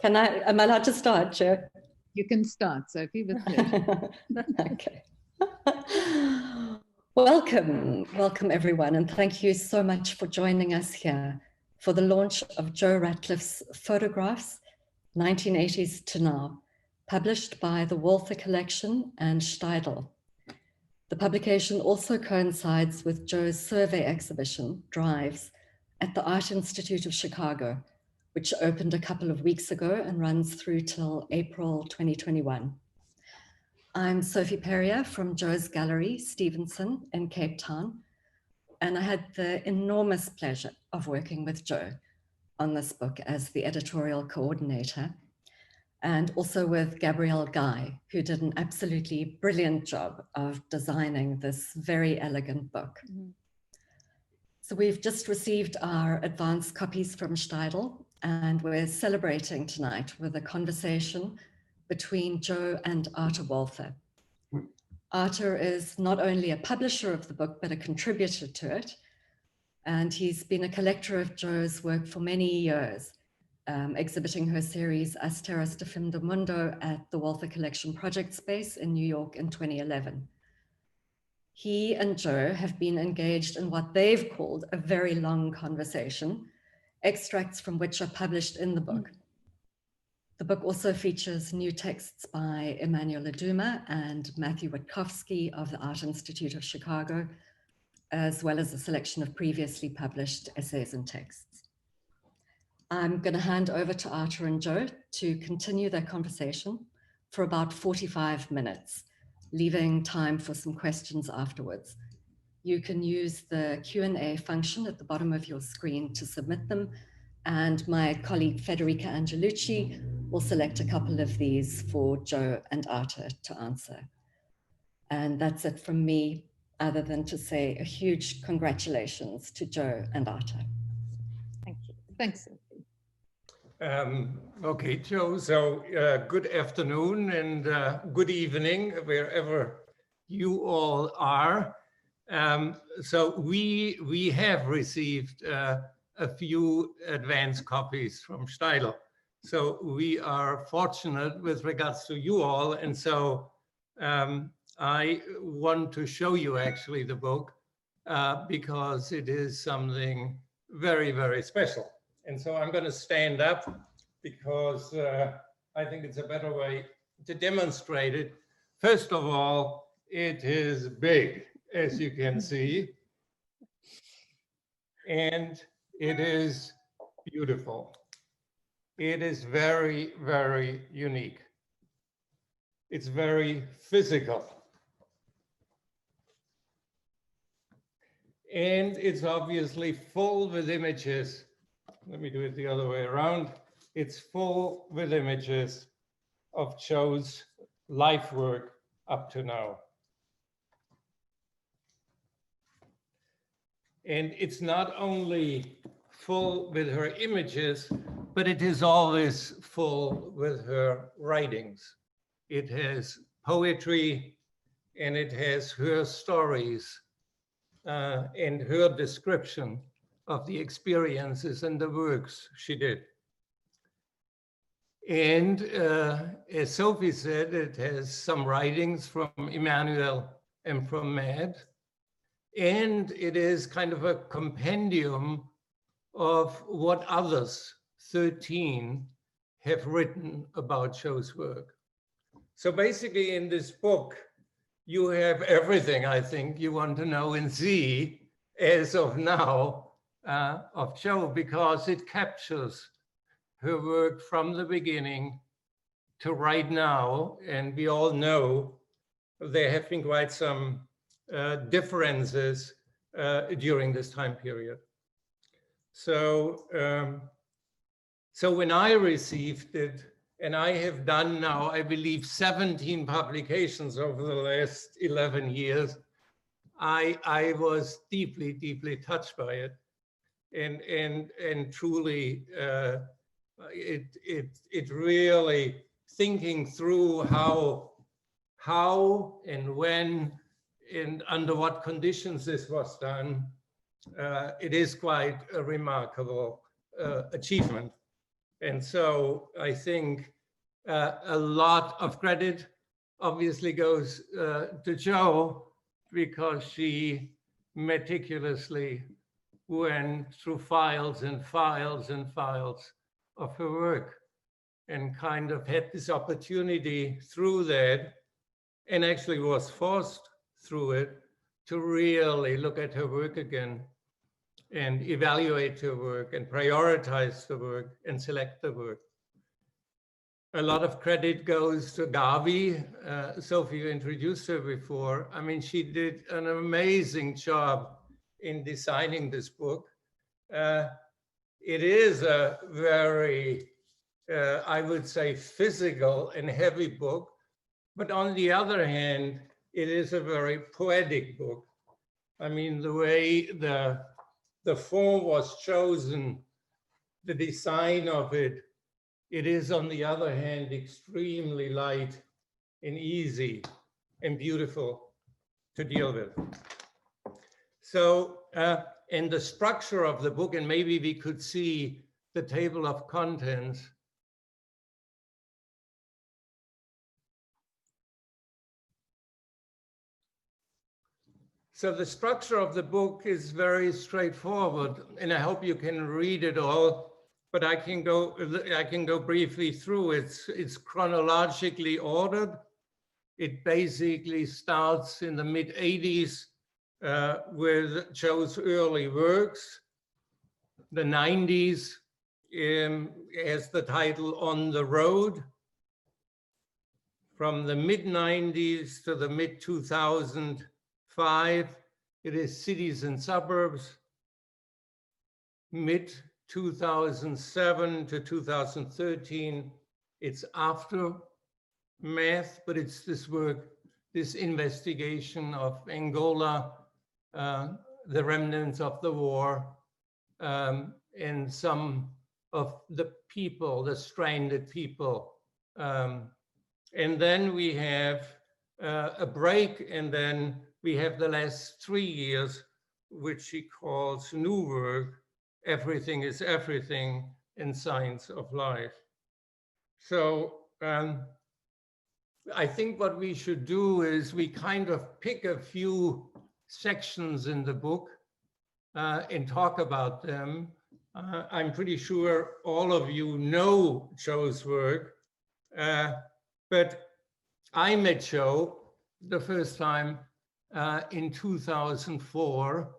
Am I allowed to start, Jo? You can start, Sophie, with pleasure. Okay. Welcome everyone, and thank you so much for joining us here for the launch of Jo Ractliffe's Photographs, 1980s to Now, published by the Walther collection and Steidl. The publication also coincides with Jo's survey exhibition, Drives, at the Art Institute of Chicago, which opened a couple of weeks ago and runs through till April 2021. I'm Sophie Perrier from Jo's Gallery, Stevenson in Cape Town, and I had the enormous pleasure of working with Jo on this book as the editorial coordinator, and also with Gabrielle Guy, who did an absolutely brilliant job of designing this very elegant book. Mm-hmm. So we've just received our advanced copies from Steidl, and we're celebrating tonight with a conversation between Jo and Artur Walther. Artur is not only a publisher of the book, but a contributor to it. And he's been a collector of Jo's work for many years, exhibiting her series As Terras de Fin do Mundo at the Walther Collection Project Space in New York in 2011. He and Jo have been engaged in what they've called a very long conversation, extracts from which are published in the book. The book also features new texts by Emmanuel Aduma and Matthew Witkowski of the Art Institute of Chicago, as well as a selection of previously published essays and texts. I'm going to hand over to Artur and Jo to continue their conversation for about 45 minutes, leaving time for some questions afterwards. You can use the Q&A function at the bottom of your screen to submit them, and my colleague Federica Angelucci will select a couple of these for Jo and Artur to answer. And that's it from me, other than to say a huge congratulations to Jo and Artur. Thank you. Thanks, Sophie. Okay, Jo, so good afternoon and good evening, wherever you all are. So we have received a few advance copies from Steidl. So we are fortunate with regards to you all. And so I want to show you actually the book because it is something very, very special. And so I'm going to stand up because I think it's a better way to demonstrate it. First of all, it is big, as you can see. And it is beautiful. It is very, very unique. It's very physical. And it's obviously full with images. Let me do it the other way around. It's full with images of Jo's life work up to now. And it's not only full with her images, but it is always full with her writings. It has poetry and it has her stories and her description of the experiences and the works she did. And as Sophie said, it has some writings from Emmanuel and from Matt. And it is kind of a compendium of what others, 13, have written about Jo's work. So basically in this book, you have everything I think you want to know and see as of now of Jo, because it captures her work from the beginning to right now. And we all know there have been quite some differences during this time period. So, so when I received it, and I have done now, I believe, 17 publications over the last 11 years, I was deeply, deeply touched by it. And truly, it really thinking through how and when and under what conditions this was done, it is quite a remarkable achievement. And so I think a lot of credit obviously goes to Jo, because she meticulously went through files and files and files of her work, and kind of had this opportunity through that, and actually was forced through it to really look at her work again and evaluate her work and prioritize the work and select the work. A lot of credit goes to Gavi. Sophie, you introduced her before. I mean, she did an amazing job in designing this book. It is a very, I would say, physical and heavy book, but on the other hand, it is a very poetic book. I mean, the way the form was chosen, the design of it, it is, on the other hand, extremely light and easy and beautiful to deal with. So, and the structure of the book, and maybe we could see the table of contents. So the structure of the book is very straightforward, and I hope you can read it all, but I can go briefly through it. It's chronologically ordered. It basically starts in the mid-80s with Jo's early works. The 90s has the title On the Road. From the mid-90s to the mid-2005, it is Cities and Suburbs. Mid-2007 to 2013, it's Aftermath, but it's this work, this investigation of Angola, the remnants of the war, and some of the people, the stranded people. And then we have a break, and then we have the last 3 years, which she calls new work, Everything is Everything, and Science of Life. So I think what we should do is we kind of pick a few sections in the book and talk about them. I'm pretty sure all of you know Jo's work, but I met Jo the first time in 2004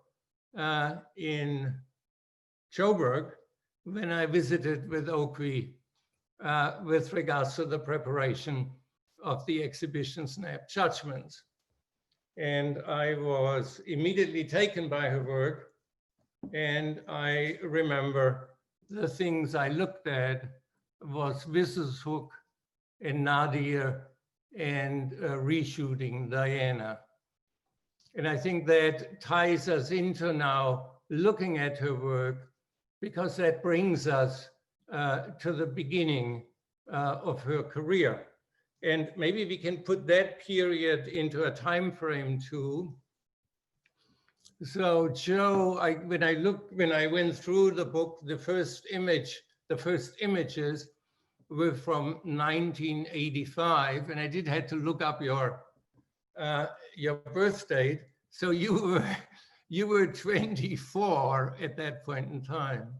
in Joburg, when I visited with Oakley with regards to the preparation of the exhibition Snap Judgments. And I was immediately taken by her work. And I remember the things I looked at was Mrs. Hook and Nadia and reshooting Diana. And I think that ties us into now looking at her work, because that brings us to the beginning of her career. And maybe we can put that period into a time frame too. So Jo, when I went through the book, the first images were from 1985, and I did have to look up your birth date. So you were 24 at that point in time.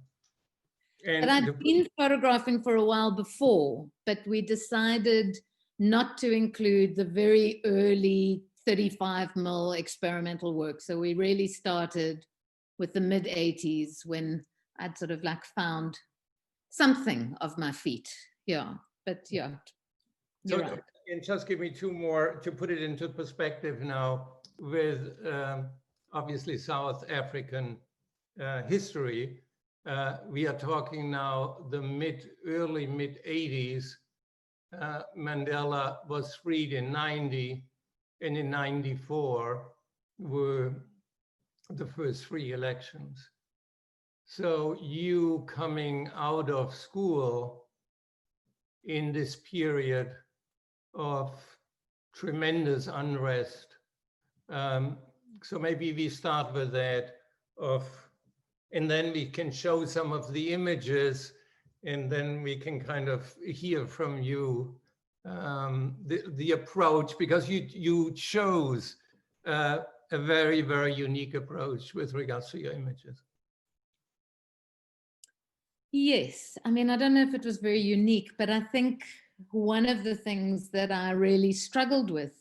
And I'd been photographing for a while before, but we decided not to include the very early 35mm experimental work. So we really started with the mid-80s, when I'd sort of like found something of my feet. Yeah, but yeah, you're right. And just give me two more to put it into perspective now with obviously South African history. We are talking now the early mid-80s. Mandela was freed in 90, and in 94 were the first free elections. So you coming out of school in this period of tremendous unrest. So maybe we start with that, and then we can show some of the images, and then we can kind of hear from you the approach, because you chose a very, very unique approach with regards to your images. Yes, I mean, I don't know if it was very unique, but I think one of the things that I really struggled with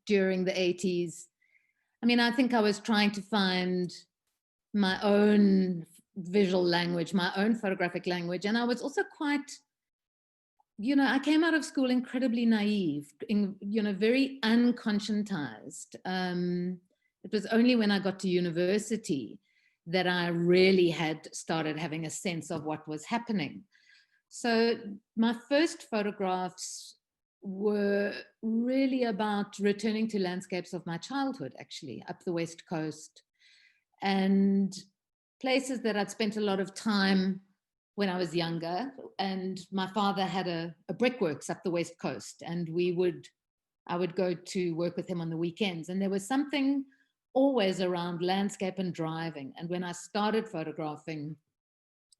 during the 80s, I mean, I think I was trying to find my own visual language, my own photographic language. And I was also quite, I came out of school incredibly naive, very unconscientized. It was only when I got to university that I really had started having a sense of what was happening. So my first photographs were really about returning to landscapes of my childhood, actually, up the West Coast, and places that I'd spent a lot of time when I was younger. And my father had a brickworks up the West Coast, and I would go to work with him on the weekends. And there was something always around landscape and driving. And when I started photographing,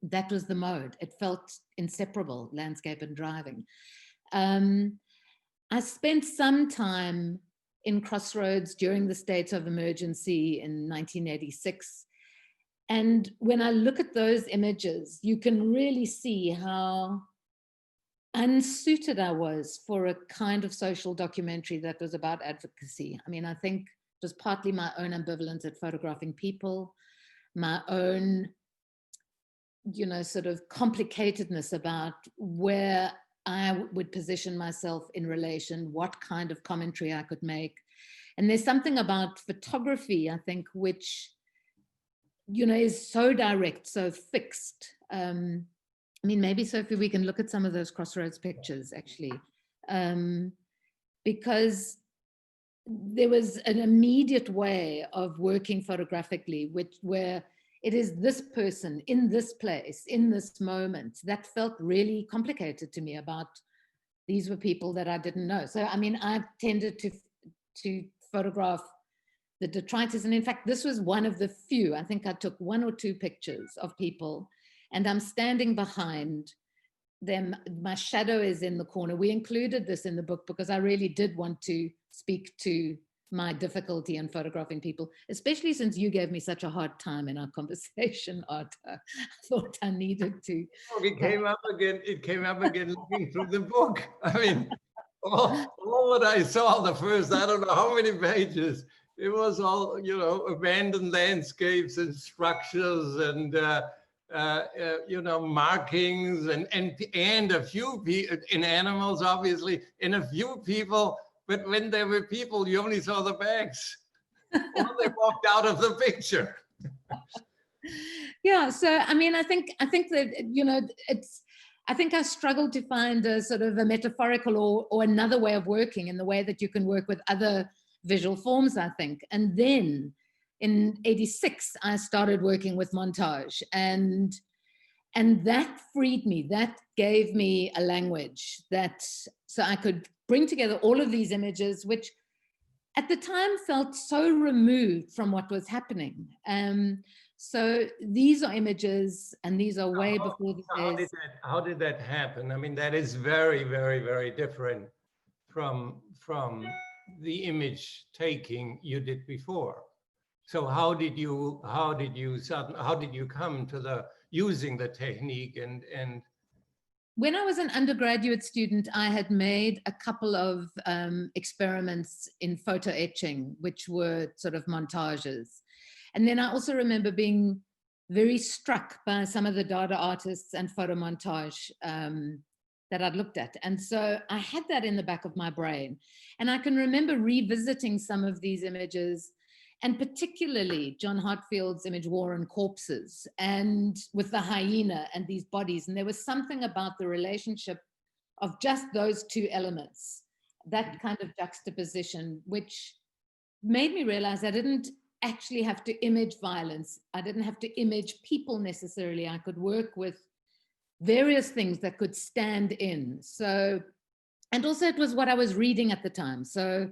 that was the mode. It felt inseparable, landscape and driving. I spent some time in Crossroads during the state of emergency in 1986. And when I look at those images, you can really see how unsuited I was for a kind of social documentary that was about advocacy. I mean, I think it was partly my own ambivalence at photographing people, my own, sort of complicatedness about where I would position myself in relation, what kind of commentary I could make. And there's something about photography, I think, which, is so direct, so fixed. I mean, maybe, Sophie, we can look at some of those Crossroads pictures, actually, because there was an immediate way of working photographically, where it is this person in this place, in this moment, that felt really complicated to me about these were people that I didn't know. So, I mean, I tended to photograph the detritus. And in fact, this was one of the few, I think I took 1 or 2 pictures of people, and I'm standing behind them. My shadow is in the corner. We included this in the book because I really did want to speak to my difficulty in photographing people, especially since you gave me such a hard time in our conversation, Artur. I thought I needed to. It came up again looking through the book. I mean, all what I saw the first, I don't know how many pages, it was all, abandoned landscapes and structures and, markings and a few people, in animals, obviously, and a few people. But when there were people, you only saw the bags, or they walked out of the picture. Yeah. So, I mean, I think that, I think I struggled to find a sort of a metaphorical or another way of working in the way that you can work with other visual forms, I think. And then in 86, I started working with montage, and that freed me. That gave me a language so I could bring together all of these images, which at the time felt so removed from what was happening. So these are images, and these are way before the days. How did that happen? I mean, that is very, very, very different from the image taking you did before. So how did you come to using the technique and when I was an undergraduate student, I had made a couple of experiments in photo etching, which were sort of montages. And then I also remember being very struck by some of the Dada artists and photo montage that I'd looked at. And so I had that in the back of my brain. And I can remember revisiting some of these images, and particularly John Hartfield's image War and Corpses, and with the hyena and these bodies. And there was something about the relationship of just those 2 elements, that kind of juxtaposition, which made me realize I didn't actually have to image violence. I didn't have to image people necessarily. I could work with various things that could stand in. So, and also it was what I was reading at the time. So,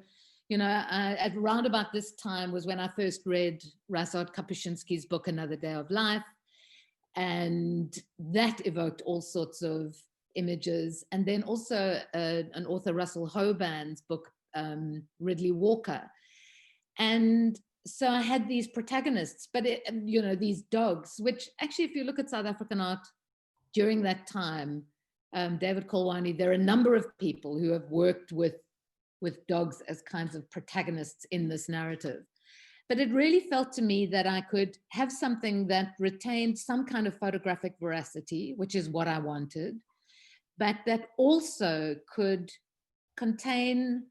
at around about this time was when I first read Ryszard Kapuscinski's book, Another Day of Life. And that evoked all sorts of images. And then also an author, Russell Hoban's book, Ridley Walker. And so I had these protagonists, but these dogs, which actually, if you look at South African art during that time, David Kolwani, there are a number of people who have worked with dogs as kinds of protagonists in this narrative. But it really felt to me that I could have something that retained some kind of photographic veracity, which is what I wanted, but that also could contain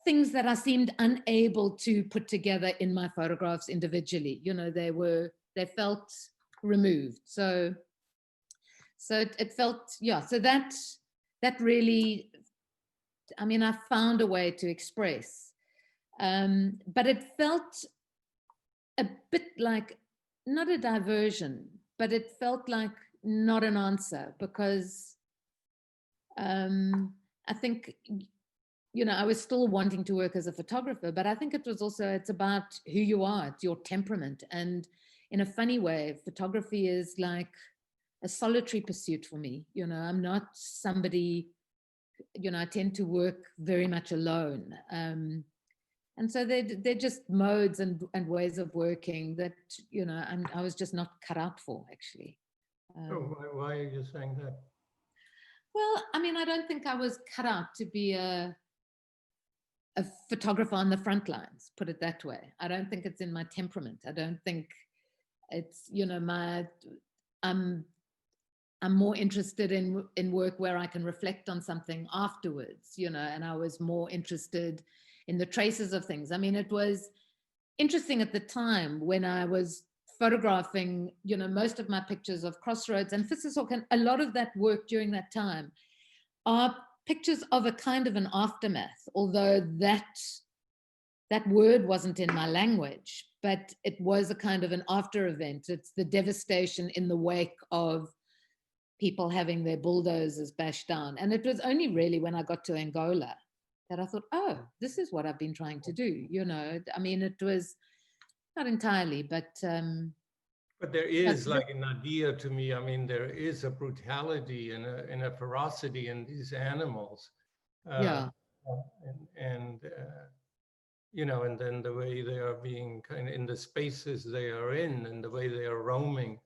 things that I seemed unable to put together in my photographs individually. They felt removed. So it felt, so that really, I found a way to express, but it felt a bit like, not a diversion, but it felt like not an answer, because I think, I was still wanting to work as a photographer, but I think it was also, it's about who you are, it's your temperament. And in a funny way, photography is like a solitary pursuit for me. I'm not somebody, I tend to work very much alone. And so they're just modes and ways of working that, I was just not cut out for, actually. So why are you saying that? Well, I don't think I was cut out to be a photographer on the front lines, put it that way. I don't think it's in my temperament. I don't think it's, I'm more interested in work where I can reflect on something afterwards, and I was more interested in the traces of things. It was interesting at the time when I was photographing, most of my pictures of Crossroads and Fisher's and a lot of that work during that time are pictures of a kind of an aftermath, although that word wasn't in my language, but it was a kind of an after event. It's the devastation in the wake of people having their bulldozers bashed down. And it was only really when I got to Angola that I thought, oh, this is what I've been trying to do. It was not entirely, but there is like an idea to me. There is a brutality and a ferocity in these animals. Yeah. And then the way they are being kind of in the spaces they are in and the way they are roaming.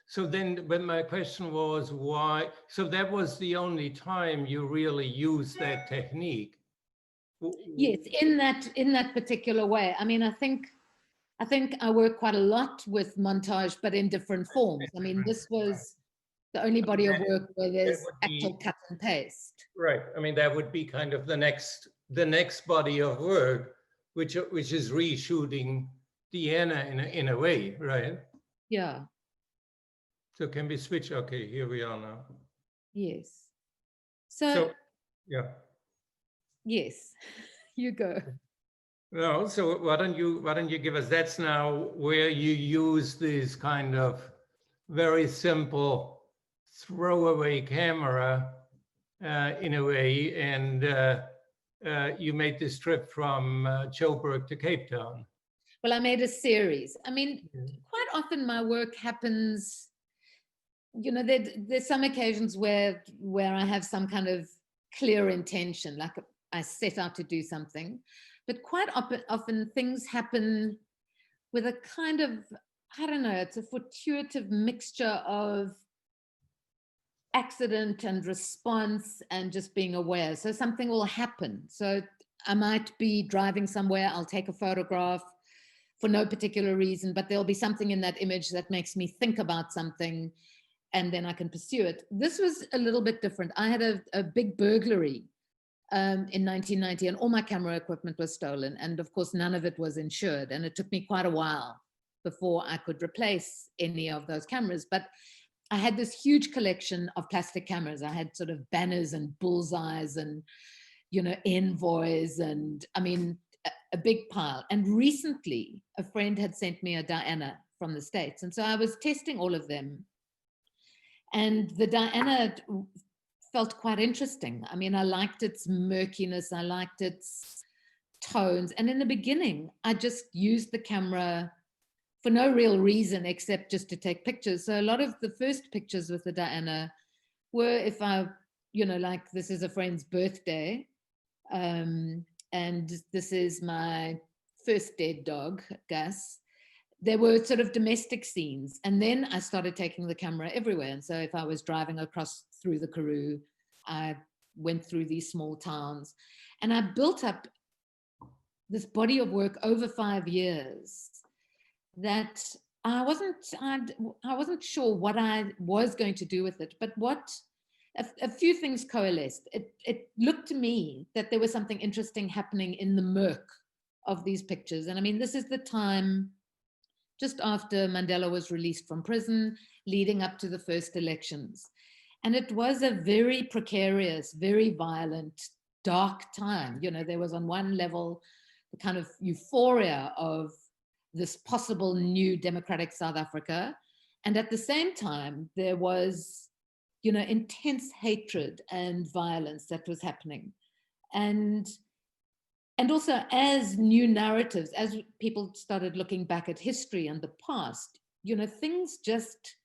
So then, but my question was why, so that was the only time you really used that technique? Yes, in that particular way. I think I work quite a lot with montage, but in different forms. This was the only body of work where there's actual cut and paste. Right. That would be kind of the next body of work, which is reshooting Deanna in a way, right? Yeah. So can we switch? Okay, here we are now. Yes. So yeah. Yes, you go. No, so why don't you give us, that's now where you use this kind of very simple throwaway camera in a way, and you made this trip from Joburg to Cape Town. Well, I made a series. Quite often my work happens, there's some occasions where I have some kind of clear intention, like I set out to do something, but quite often things happen with a kind of, I don't know, it's a fortuitous mixture of accident and response and just being aware. So something will happen. So I might be driving somewhere, I'll take a photograph for no particular reason, but there'll be something in that image that makes me think about something, and then I can pursue it. This was a little bit different. I had a big burglary in 1990, and all my camera equipment was stolen. And of course, none of it was insured. And it took me quite a while before I could replace any of those cameras. But I had this huge collection of plastic cameras. I had sort of banners and bullseyes and, envoys, and a big pile. And recently, a friend had sent me a Diana from the States. And so I was testing all of them. And the Diana felt quite interesting. I liked its murkiness. I liked its tones. And in the beginning, I just used the camera for no real reason except just to take pictures. So a lot of the first pictures with the Diana were if I, like this is a friend's birthday, and this is my first dead dog, Gus. There were sort of domestic scenes. And then I started taking the camera everywhere. And so if I was driving across through the Karoo, I went through these small towns. And I built up this body of work over 5 years that I wasn't sure what I was going to do with it. But a few things coalesced. It looked to me that there was something interesting happening in the murk of these pictures. And I mean, this is the time just after Mandela was released from prison, leading up to the first elections. And it was a very precarious, very violent, dark time. There was on one level the kind of euphoria of this possible new democratic South Africa. And at the same time, there was, intense hatred and violence that was happening. And also as new narratives, as people started looking back at history and the past, things just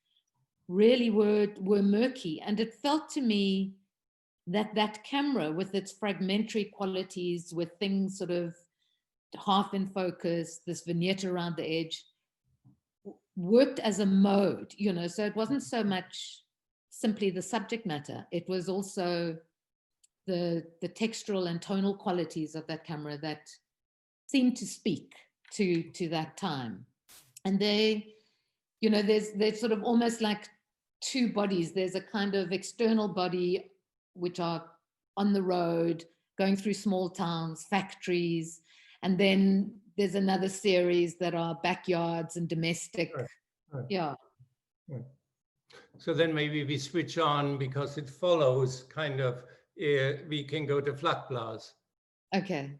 really were murky. And it felt to me that camera with its fragmentary qualities, with things sort of half in focus, this vignette around the edge, worked as a mode, so it wasn't so much simply the subject matter. It was also the textural and tonal qualities of that camera that seemed to speak to that time. And there's sort of almost like two bodies. There's a kind of external body, which are on the road, going through small towns, factories, and then there's another series that are backyards and domestic. Right. Yeah. Right. So then maybe we switch on, because it follows kind of, we can go to Vlakplaats. Okay.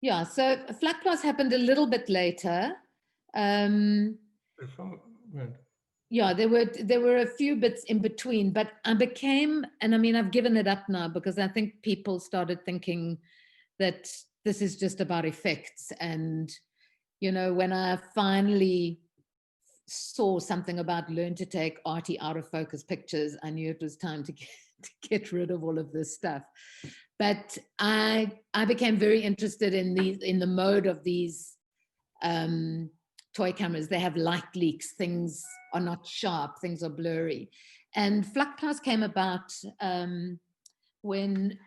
Yeah, so Vlakplaats happened a little bit later. Yeah, there were a few bits in between, but I became, and I mean, I've given it up now because I think people started thinking that this is just about effects. And, when I finally saw something about learn to take arty out of focus pictures, I knew it was time to get rid of all of this stuff. But I became very interested in the mode of these toy cameras. They have light leaks, things are not sharp, things are blurry. And Vlakplaats came about when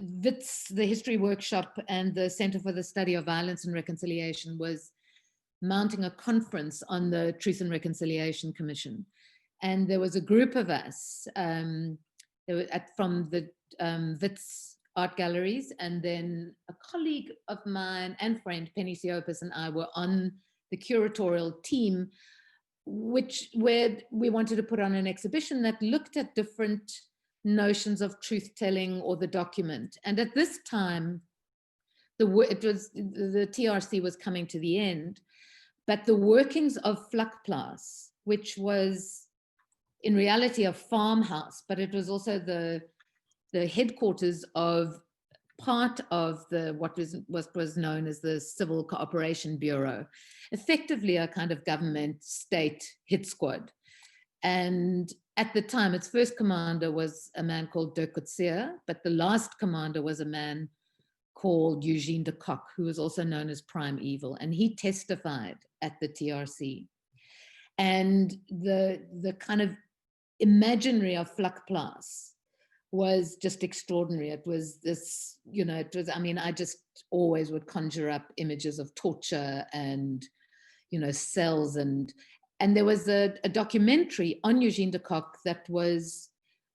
WITS, the History Workshop, and the Center for the Study of Violence and Reconciliation was mounting a conference on the Truth and Reconciliation Commission. And there was a group of us from the WITS art galleries, and then a colleague of mine and friend, Penny Siopis, and I were on the curatorial team, where we wanted to put on an exhibition that looked at different notions of truth-telling or the document. And at this time, the TRC was coming to the end, but the workings of Vlakplaats, which was in reality a farmhouse, but it was also the headquarters of part of what was known as the Civil Cooperation Bureau, effectively a kind of government state hit squad. And at the time, its first commander was a man called De Coetzee, but the last commander was a man called Eugene de Kock, who was also known as Prime Evil, and he testified at the TRC. And the kind of imaginary of Vlakplaats was just extraordinary. It was this, I just always would conjure up images of torture and, cells. And there was a documentary on Eugene de Kock that was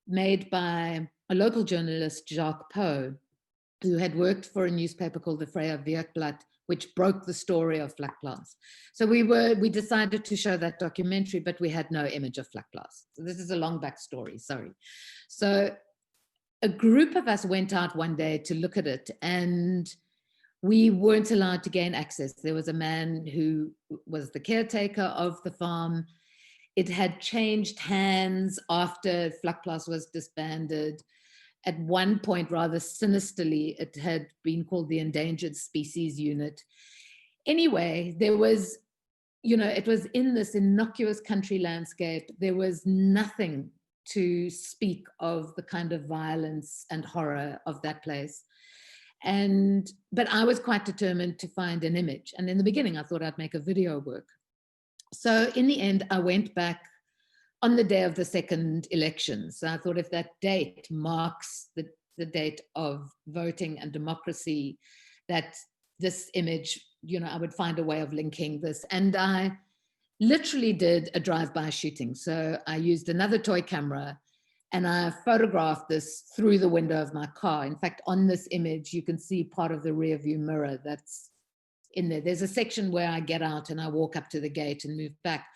made by a local journalist, Jacques Poe, who had worked for a newspaper called the Vrije Weekblad, which broke the story of Vlakplaats. So we decided to show that documentary, but we had no image of Vlakplaats. So this is a long backstory, sorry. So a group of us went out one day to look at it, and we weren't allowed to gain access. There was a man who was the caretaker of the farm. It had changed hands after Vlakplaats was disbanded. At one point, rather sinisterly, it had been called the Endangered Species Unit. anyway, there was, it was in this innocuous country landscape. There was nothing to speak of the kind of violence and horror of that place. But I was quite determined to find an image. And in the beginning, I thought I'd make a video work. So in the end, I went back on the day of the second election. So I thought if that date marks the date of voting and democracy, that this image, I would find a way of linking this. And I literally did a drive-by shooting. So I used another toy camera and I photographed this through the window of my car. In fact, on this image, you can see part of the rear view mirror that's in there. There's a section where I get out and I walk up to the gate and move back.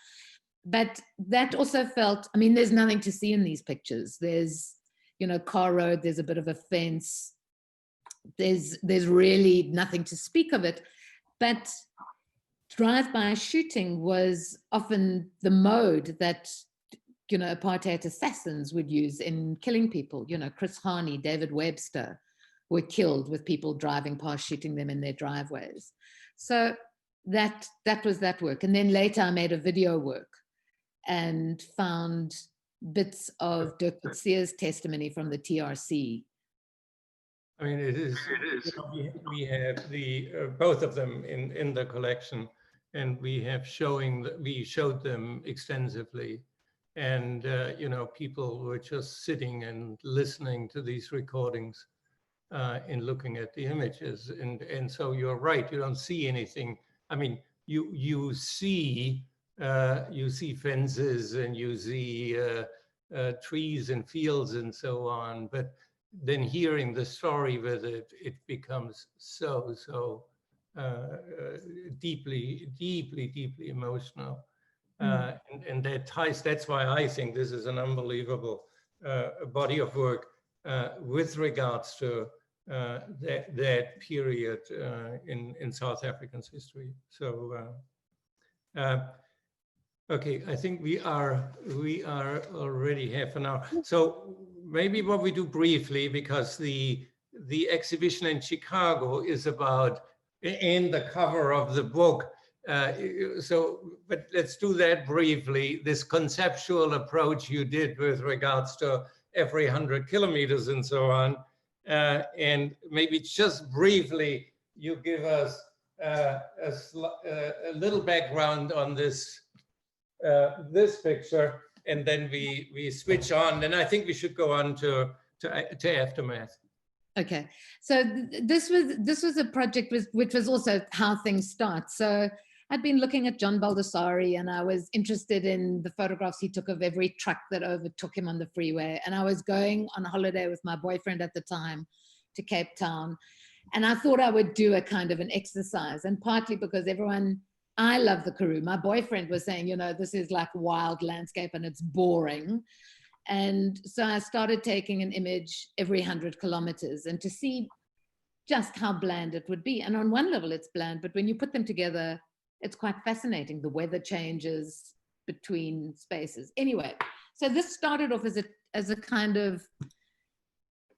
But that also felt, there's nothing to see in these pictures. There's, car road, there's a bit of a fence. There's really nothing to speak of it. But drive-by shooting was often the mode that, apartheid assassins would use in killing people. Chris Hani, David Webster were killed with people driving past, shooting them in their driveways. So that was that work. And then later I made a video work and found bits of Dirk Coetzee's testimony from the TRC. It is. We have the both of them in the collection, and we showed them extensively, and people were just sitting and listening to these recordings, and looking at the images, and so you're right. You don't see anything. You see fences and you see trees and fields and so on, but then hearing the story with it, it becomes so deeply emotional. And that ties, that's why I think this is an unbelievable body of work with regards to that period in South Africa's history. So, okay, I think we are already half an hour. So maybe what we do briefly, because the exhibition in Chicago is about, in the cover of the book. But let's do that briefly. This conceptual approach you did with regards to every 100 kilometers and so on. And maybe just briefly, you give us a little background on this picture, and then we switch on. And I think we should go on to aftermath. Okay, so this was a project which was also how things start. So I'd been looking at John Baldessari, and I was interested in the photographs he took of every truck that overtook him on the freeway. And I was going on holiday with my boyfriend at the time to Cape Town, and I thought I would do a kind of an exercise, and partly because I love the Karoo. My boyfriend was saying, this is like wild landscape and it's boring. And so I started taking an image every 100 kilometers and to see just how bland it would be. And on one level it's bland, but when you put them together, it's quite fascinating. The weather changes between spaces. Anyway, so this started off as a kind of,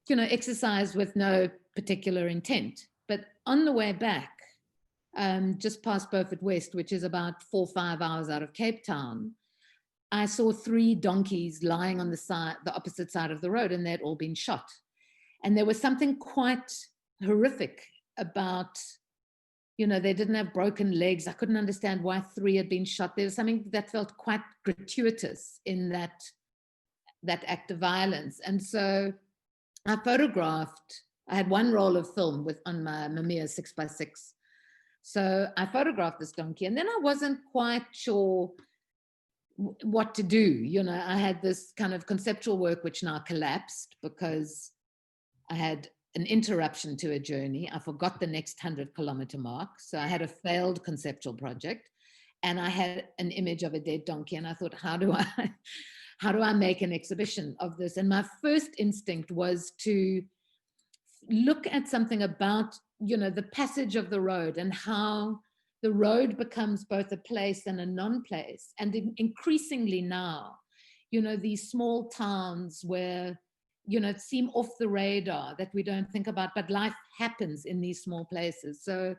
exercise with no particular intent. But on the way back, just past Beaufort West, which is about 4 or 5 hours out of Cape Town, I saw 3 donkeys lying on the opposite side of the road, and they'd all been shot. And there was something quite horrific about, they didn't have broken legs. I couldn't understand why 3 had been shot. There was something that felt quite gratuitous in that act of violence. And so I had one roll of film on my Mamiya 6x6. So I photographed this donkey, and then I wasn't quite sure what to do. I had this kind of conceptual work which now collapsed because I had an interruption to a journey. I forgot the next 100-kilometer mark. So I had a failed conceptual project, and I had an image of a dead donkey. And I thought, how do I make an exhibition of this? And my first instinct was to look at something about, the passage of the road and how the road becomes both a place and a non-place. And increasingly now, these small towns where, seem off the radar that we don't think about, but life happens in these small places. So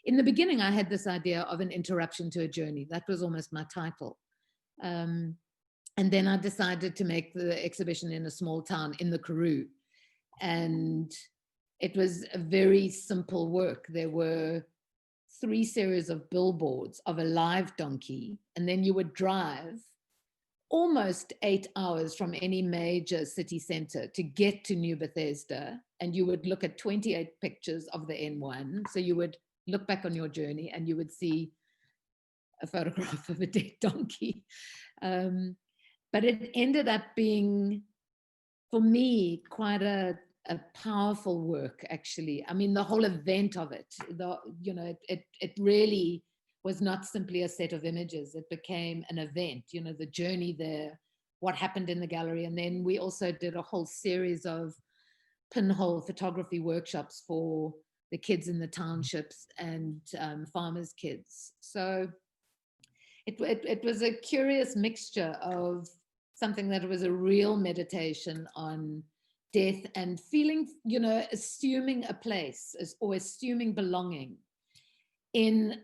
in the beginning, I had this idea of an interruption to a journey. That was almost my title. And then I decided to make the exhibition in a small town in the Karoo. And it was a very simple work. There were 3 series of billboards of a live donkey, and then you would drive almost 8 hours from any major city center to get to New Bethesda, and you would look at 28 pictures of the N1. So you would look back on your journey and you would see a photograph of a dead donkey. But it ended up being, for me, quite a powerful work, actually. I mean, the whole event of it, it really was not simply a set of images. It became an event, the journey there, what happened in the gallery. And then we also did a whole series of pinhole photography workshops for the kids in the townships and farmers' kids. So it was a curious mixture of something that was a real meditation on death and feeling, assuming a place or assuming belonging in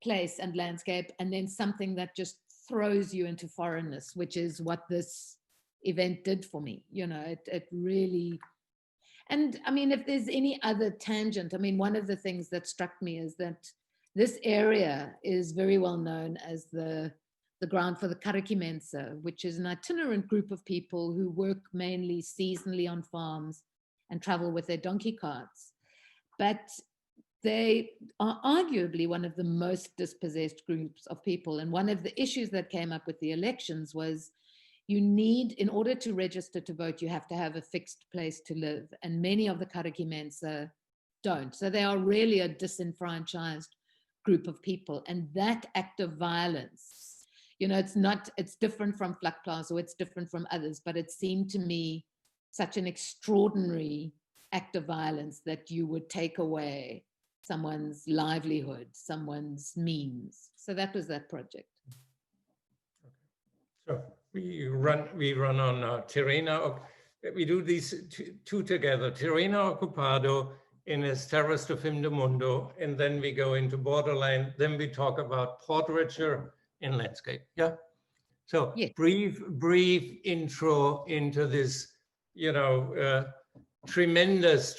place and landscape, and then something that just throws you into foreignness, which is what this event did for me. It really, and I mean, if there's any other tangent, I mean, one of the things that struck me is that this area is very well known as the ground for the Karakimensa, which is an itinerant group of people who work mainly seasonally on farms and travel with their donkey carts. But they are arguably one of the most dispossessed groups of people. And one of the issues that came up with the elections was you need, in order to register to vote, you have to have a fixed place to live. And many of the Karakimensa don't. So they are really a disenfranchised group of people. And that act of violence, it's different from Vlak Plaza, or it's different from others, but it seemed to me such an extraordinary act of violence that you would take away someone's livelihood, someone's means. So that was that project. So we run on Terreno. We do these two together, Terreno Occupado in his Terras do Fim do Mundo, and then we go into Borderland. Then we talk about portraiture in landscape. Yeah. So yes. Brief intro into this, tremendous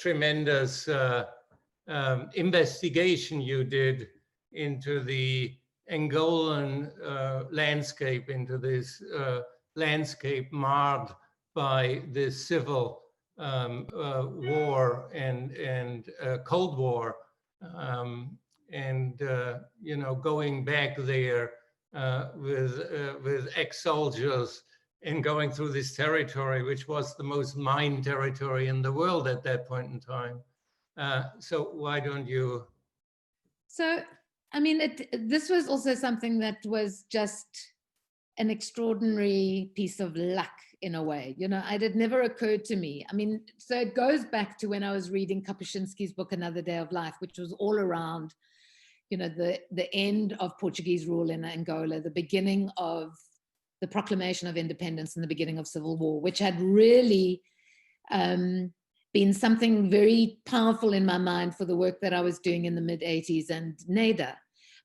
investigation you did into the Angolan landscape, into this landscape marred by the civil war and Cold War, going back there with ex-soldiers and going through this territory, which was the most mined territory in the world at that point in time. So why don't you? So, I mean, this was also something that was just an extraordinary piece of luck in a way. It had never occurred to me. I mean, so it goes back to when I was reading Kapuscinski's book, Another Day of Life, which was all around, the end of Portuguese rule in Angola, the beginning of the proclamation of independence and the beginning of civil war, which had really been something very powerful in my mind for the work that I was doing in the mid-80s and NADA.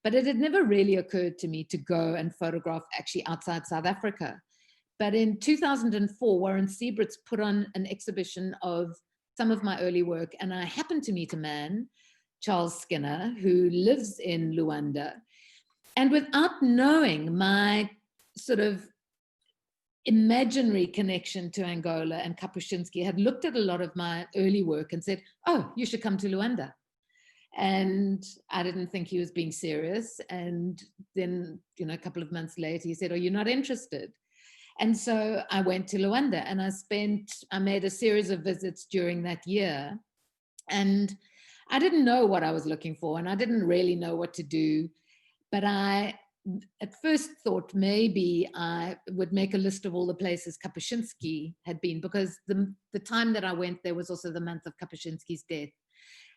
But it had never really occurred to me to go and photograph actually outside South Africa. But in 2004, Warren Siebert's put on an exhibition of some of my early work, and I happened to meet a man, Charles Skinner, who lives in Luanda. And without knowing my sort of imaginary connection to Angola and Kapuscinski, had looked at a lot of my early work and said, oh, you should come to Luanda. And I didn't think he was being serious. And then, a couple of months later, he said, oh, you're not interested. And so I went to Luanda and I made a series of visits during that year. And I didn't know what I was looking for, and I didn't really know what to do. But I at first thought maybe I would make a list of all the places Kapuscinski had been, because the time that I went there was also the month of Kapuscinski's death.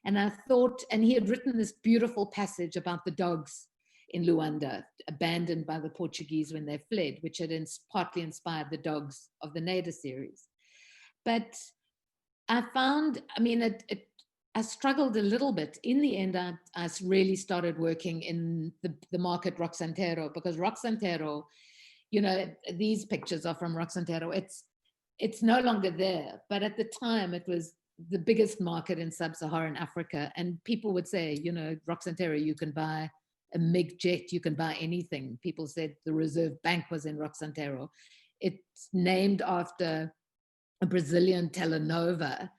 And I thought, and he had written this beautiful passage about the dogs in Luanda, abandoned by the Portuguese when they fled, which had partly inspired the dogs of the NADA series. But I found, I struggled a little bit. In the end, I really started working in the market Roxantero, because Roxantero, you know, these pictures are from Roxantero. It's no longer there, but at the time it was the biggest market in sub-Saharan Africa. And people would say, you know, Roxantero, you can buy a MiG jet, you can buy anything. People said the Reserve Bank was in Roxantero. It's named after a Brazilian telenovela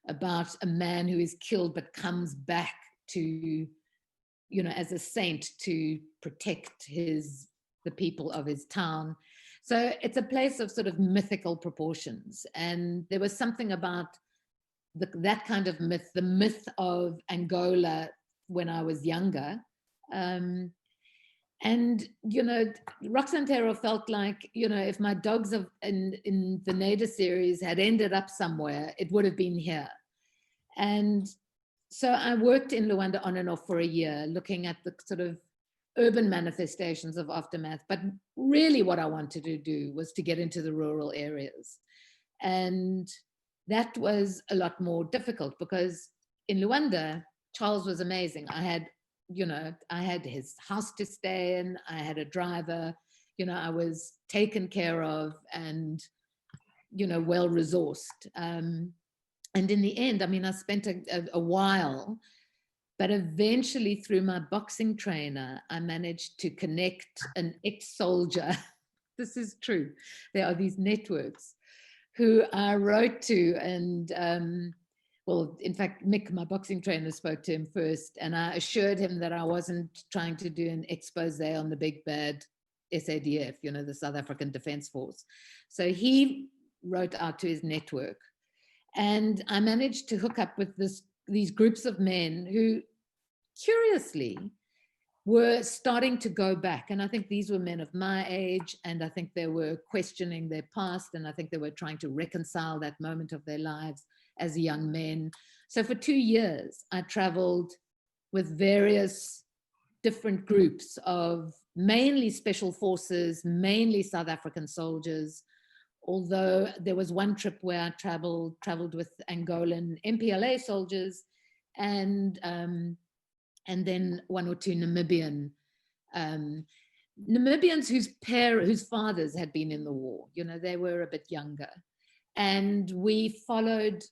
about a man who is killed but comes back to, you know, as a saint to protect the people of his town. So it's a place of sort of mythical proportions. And there was something about that kind of myth, the myth of Angola when I was younger. And, you know, Roxantero felt like, you know, if my dogs in the Nader series had ended up somewhere, it would have been here. And so I worked in Luanda on and off for a year, looking at the sort of urban manifestations of aftermath. But really what I wanted to do was to get into the rural areas. And that was a lot more difficult, because in Luanda, Charles was amazing. I had his house to stay in, I had a driver, you know, I was taken care of and, you know, well resourced. And in the end, I mean, I spent a while, but eventually through my boxing trainer, I managed to connect an ex-soldier. This is true. There are these networks who I wrote to, and well, in fact, Mick, my boxing trainer, spoke to him first, and I assured him that I wasn't trying to do an expose on the big bad SADF, you know, the South African Defence Force. So he wrote out to his network, and I managed to hook up with these groups of men who, curiously, were starting to go back. And I think these were men of my age, and I think they were questioning their past, and I think they were trying to reconcile that moment of their lives as young men. So for 2 years, I traveled with various different groups of mainly special forces, mainly South African soldiers, although there was one trip where I traveled with Angolan MPLA soldiers, and then 1 or 2 Namibians whose fathers had been in the war. You know, they were a bit younger. And we followed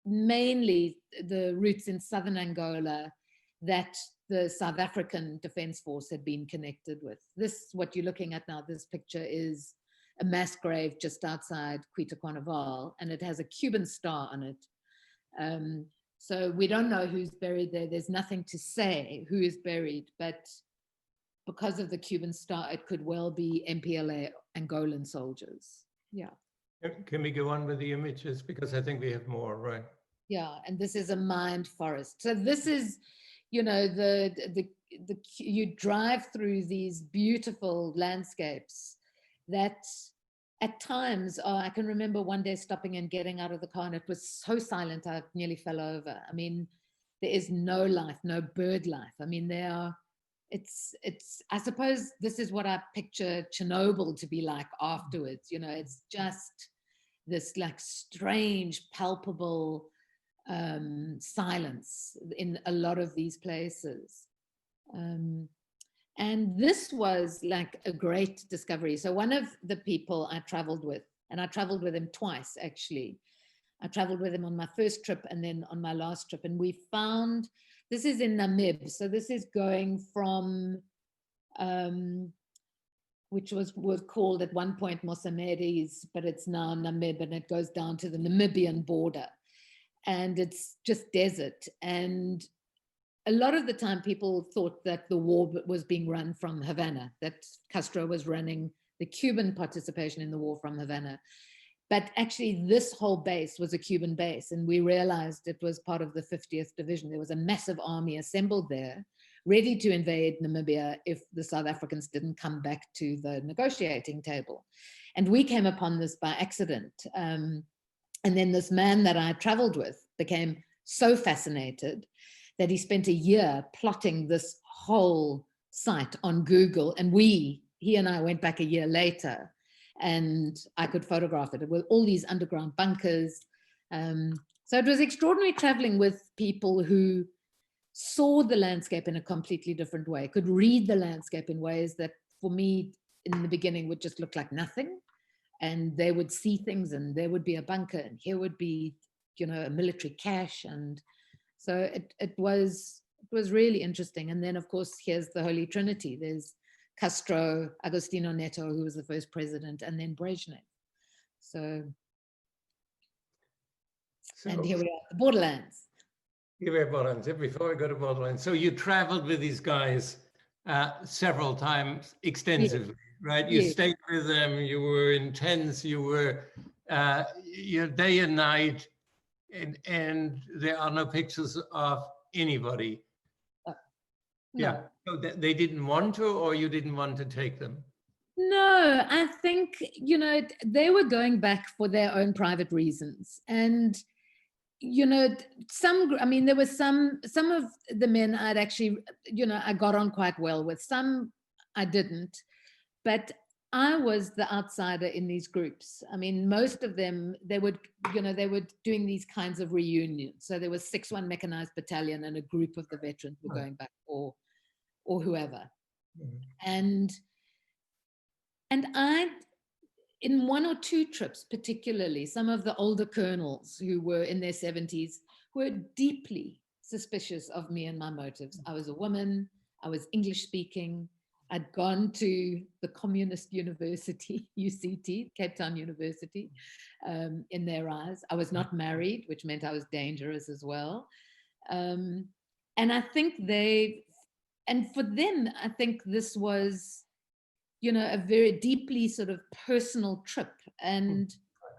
mainly the routes in southern Angola that the South African Defence Force had been connected with. This, what you're looking at now, this picture is a mass grave just outside Quito Carnival, and it has a Cuban star on it. So we don't know who's buried there. There's nothing to say who is buried, but because of the Cuban star, it could well be MPLA Angolan soldiers. Yeah. Can we go on with the images? Because I think we have more, right? Yeah, and this is a mined forest. So this is, you know, you drive through these beautiful landscapes that at times, I can remember one day stopping and getting out of the car, and it was so silent I nearly fell over. I mean, there is no life, no bird life. I mean, I suppose this is what I picture Chernobyl to be like afterwards. You know, it's just this like strange, palpable silence in a lot of these places. And this was like a great discovery. So one of the people I traveled with, and I traveled with him twice, actually. I traveled with him on my first trip and then on my last trip. And we found, this is in Namib. So this is going from, which was called at one point Mossamedes, but it's now Namib, and it goes down to the Namibian border. And it's just desert. And a lot of the time people thought that the war was being run from Havana, that Castro was running the Cuban participation in the war from Havana. But actually this whole base was a Cuban base, and we realized it was part of the 50th Division. There was a massive army assembled there, ready to invade Namibia if the South Africans didn't come back to the negotiating table. And we came upon this by accident. And then this man that I traveled with became so fascinated that he spent a year plotting this whole site on Google. And he and I went back a year later, and I could photograph it with all these underground bunkers. So it was extraordinary traveling with people who saw the landscape in a completely different way, could read the landscape in ways that for me in the beginning would just look like nothing. And they would see things, and there would be a bunker, and here would be, you know, a military cache. And so it was really interesting. And then, of course, here's the Holy Trinity. There's Castro, Agostinho Neto, who was the first president, and then Brezhnev. So and here we are, the borderlands. Here we are, borderlands. Before we go to borderlands, so you traveled with these guys several times extensively, right? You stayed with them. You were in tents. You were day and night, and there are no pictures of anybody. No. Yeah. So they didn't want to, or you didn't want to take them? No, I think, you know, they were going back for their own private reasons. And, you know, there were some of the men I'd actually, you know, I got on quite well with. Some I didn't, but I was the outsider in these groups. I mean, most of them, they were doing these kinds of reunions. So there was 6-1 Mechanized Battalion, and a group of the veterans were going back, or whoever. And I, in 1 or 2 trips, particularly, some of the older colonels who were in their 70s were deeply suspicious of me and my motives. I was a woman. I was English speaking. I'd gone to the Communist University, UCT, Cape Town University, in their eyes. I was not married, which meant I was dangerous as well. And I think for them, I think this was, you know, a very deeply sort of personal trip. And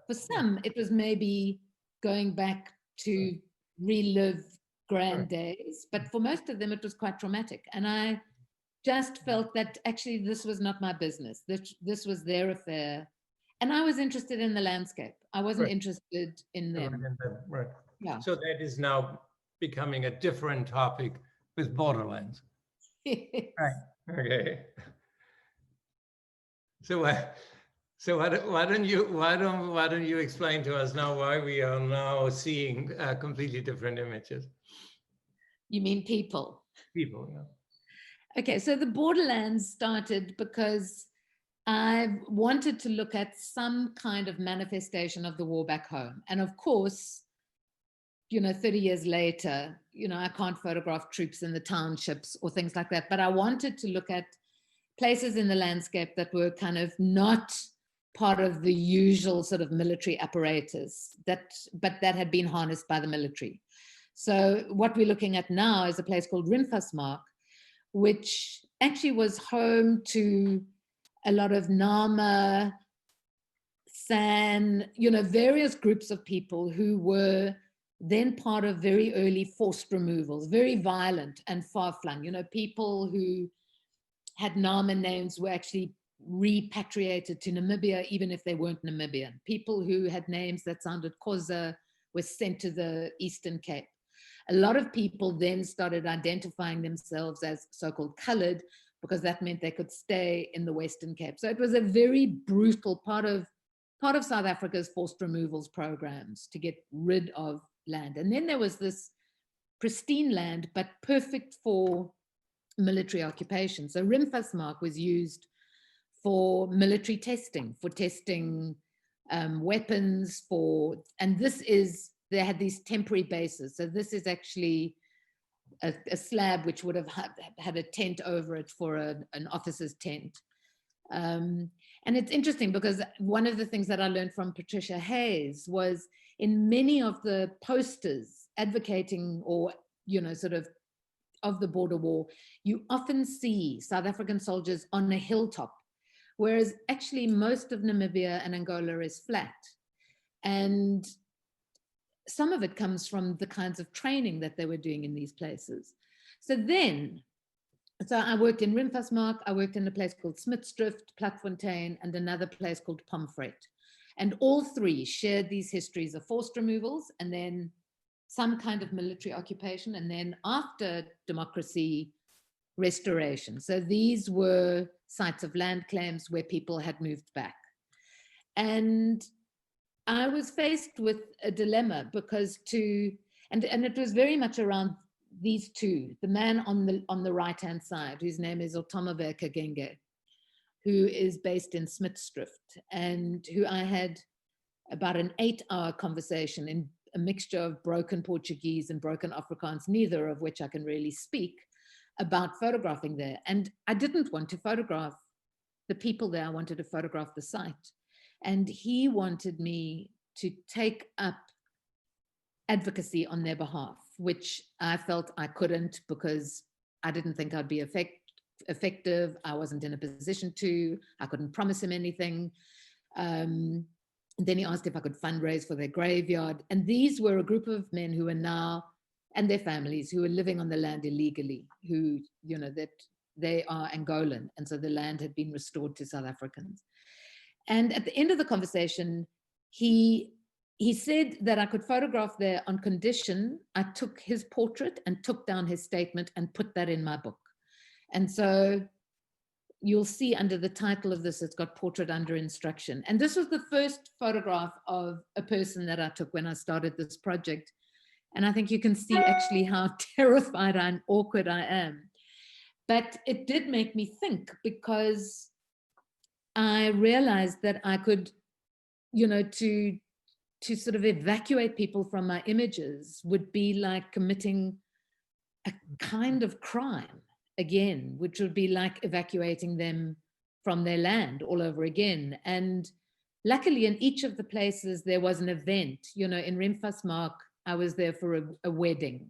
for some, it was maybe going back to relive grand days. But for most of them, it was quite traumatic. And I just felt that actually this was not my business. This was their affair. And I was interested in the landscape. I wasn't interested in them. Right. Yeah. So that is now becoming a different topic with borderlands. Right. Okay. So why don't you explain to us now why we are now seeing completely different images? You mean people? People, yeah. Okay, so the borderlands started because I wanted to look at some kind of manifestation of the war back home. And of course, you know, 30 years later, you know, I can't photograph troops in the townships or things like that, but I wanted to look at places in the landscape that were kind of not part of the usual sort of military apparatus, but that had been harnessed by the military. So what we're looking at now is a place called Rimfasmark, which actually was home to a lot of Nama, San, you know, various groups of people who were then part of very early forced removals, very violent and far-flung. You know, people who had Nama names were actually repatriated to Namibia, even if they weren't Namibian. People who had names that sounded Xhosa were sent to the Eastern Cape. A lot of people then started identifying themselves as so-called colored, because that meant they could stay in the Western Cape. So it was a very brutal part of South Africa's forced removals programs to get rid of land. And then there was this pristine land, but perfect for military occupation. So Rimfasmark was used for military testing, for testing weapons, and they had these temporary bases. So this is actually a slab which would have had a tent over it for an officer's tent. And it's interesting because one of the things that I learned from Patricia Hayes was in many of the posters advocating or, you know, sort of the border war, you often see South African soldiers on a hilltop, whereas actually most of Namibia and Angola is flat. And some of it comes from the kinds of training that they were doing in these places. So I worked in Rimfasmark, I worked in a place called Smitsdrift, Platfontein, and another place called Pomfret. And all three shared these histories of forced removals and then some kind of military occupation, and then after democracy, restoration. So these were sites of land claims where people had moved back. And I was faced with a dilemma because and it was very much around these two, the man on the right-hand side, whose name is Otomave Kagenge, who is based in Smitsdrift, and who I had about an 8-hour conversation in a mixture of broken Portuguese and broken Afrikaans, neither of which I can really speak, about photographing there. And I didn't want to photograph the people there, I wanted to photograph the site. And he wanted me to take up advocacy on their behalf, which I felt I couldn't because I didn't think I'd be effective. I wasn't in a position to, I couldn't promise him anything. Then he asked if I could fundraise for their graveyard. And these were a group of men who are now, and their families, who are living on the land illegally, who, you know, that they are Angolan. And so the land had been restored to South Africans. And at the end of the conversation, he said that I could photograph there on condition I took his portrait and took down his statement and put that in my book. And so you'll see under the title of this, it's got portrait under instruction. And this was the first photograph of a person that I took when I started this project. And I think you can see actually how terrified and awkward I am. But it did make me think, because I realized that I could, you know, to sort of evacuate people from my images would be like committing a kind of crime again, which would be like evacuating them from their land all over again. And luckily in each of the places there was an event. You know, in Remfasmark, I was there for a wedding.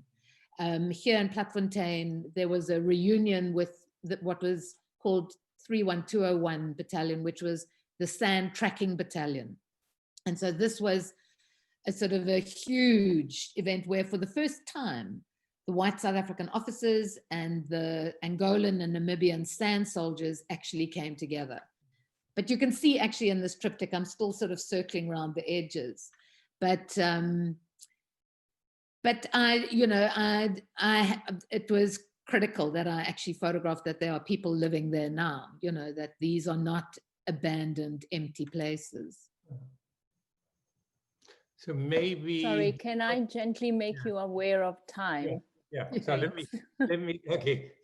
Here in Platfontein, there was a reunion with what was called 31201 Battalion, which was the sand tracking battalion. And so this was a sort of a huge event where for the first time, the white South African officers and the Angolan and Namibian sand soldiers actually came together. But you can see actually in this triptych, I'm still sort of circling around the edges. But I, you know, it was critical that I actually photographed that there are people living there now, you know, that these are not abandoned, empty places. So maybe. Sorry, can I gently make you aware of time? Yeah. So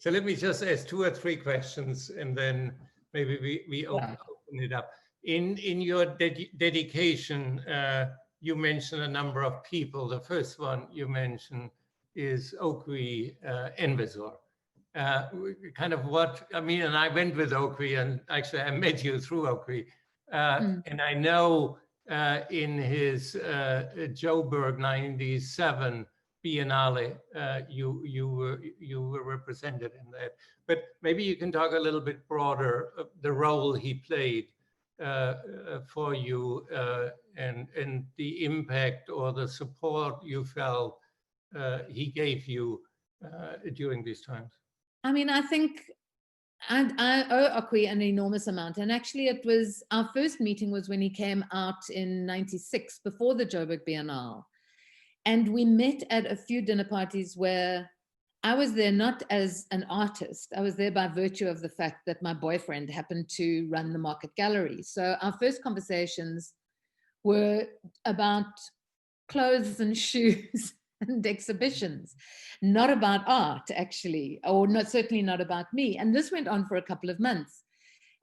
let me just ask 2 or 3 questions, and then maybe we open it up. In your dedication, you mentioned a number of people. The first one you mentioned is Okwi Envisor. Kind of what, I mean, and I went with Okwi, and actually I met you through Okwi. And I know in his Joburg 97 Biennale, you were represented in that. But maybe you can talk a little bit broader of the role he played for you and the impact or the support you felt he gave you during these times. I mean, I think I owe Okwi an enormous amount. And actually it was, our first meeting was when he came out in 96 before the Joburg Biennale. And we met at a few dinner parties where I was there not as an artist. I was there by virtue of the fact that my boyfriend happened to run the Market Gallery. So our first conversations were about clothes and shoes and exhibitions, not about art actually, or not, certainly not about me. And this went on for a couple of months.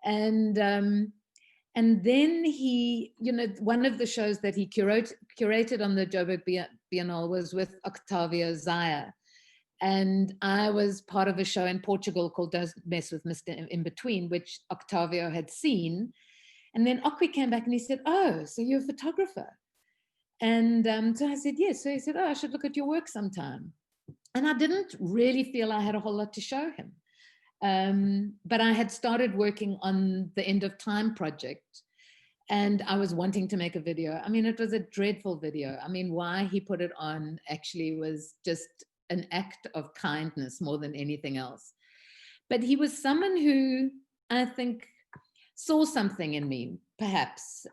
And then he, you know, one of the shows that he curated on the Joburg Biennale was with Octavio Zaya. And I was part of a show in Portugal called Don't Mess with Mr. In Between, which Octavio had seen. And then Okwi came back and he said, "Oh, so you're a photographer?" And so I said, yes. So he said, "Oh, I should look at your work sometime." And I didn't really feel I had a whole lot to show him. But I had started working on the End of Time project, and I was wanting to make a video. I mean, it was a dreadful video. I mean, why he put it on actually was just an act of kindness more than anything else. But he was someone who I think saw something in me, perhaps,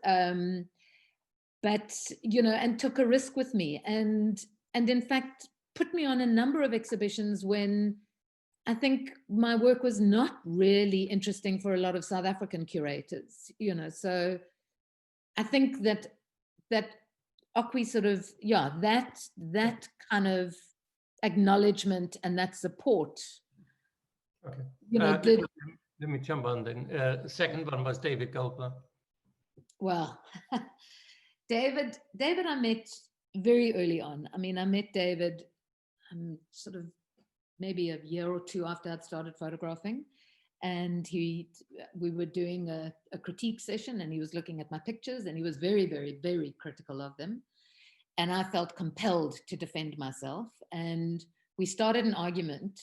but, you know, and took a risk with me, and in fact, put me on a number of exhibitions when I think my work was not really interesting for a lot of South African curators, you know. So I think that that Okwi sort of, that kind of acknowledgement and that support. Okay. You know, let me jump on then. Second one was David Goldblatt. Well, David I met very early on. I mean, I met David sort of maybe a year or two after I'd started photographing. And we were doing a critique session, and he was looking at my pictures, and he was very, very, very critical of them. And I felt compelled to defend myself. And we started an argument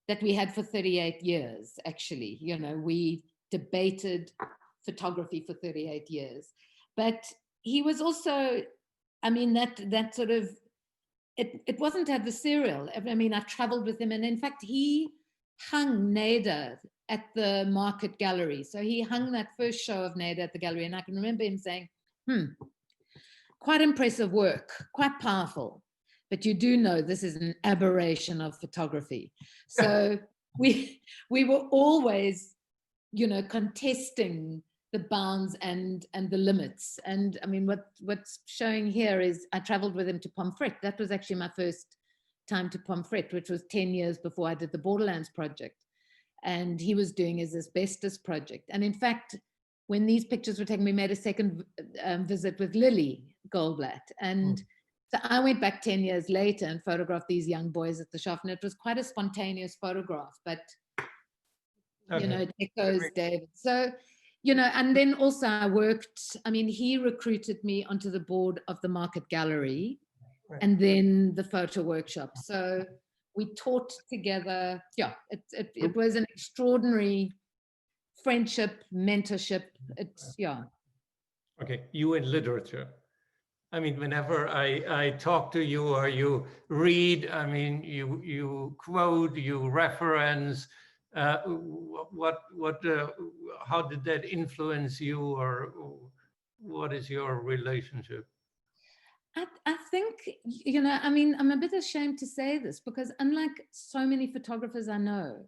that we had for 38 years, actually. You know, we debated photography for 38 years. But he was also, I mean, that sort of, it wasn't adversarial. I mean, I traveled with him, and in fact, he hung Neda at the Market Gallery. So he hung that first show of Neda at the gallery, and I can remember him saying, quite impressive work, quite powerful, but you do know this is an aberration of photography. So we were always, you know, contesting the bounds and the limits. And I mean, what's showing here is I traveled with him to Pomfret. That was actually my first time to Pomfret, which was 10 years before I did the Borderlands project. And he was doing his asbestos project. And in fact, when these pictures were taken, we made a second visit with Lily Goldblatt. And so I went back 10 years later and photographed these young boys at the shop. And it was quite a spontaneous photograph, but, you know, it echoes David. So, you know, and then also I worked, I mean, he recruited me onto the board of the Market Gallery and then the photo workshop. So we taught together. Yeah, it was an extraordinary friendship, mentorship. It's, yeah. Okay, you in literature. I mean, whenever I talk to you or you read, I mean, you quote, you reference. How did that influence you, or what is your relationship? I think, you know, I mean, I'm a bit ashamed to say this because unlike so many photographers I know,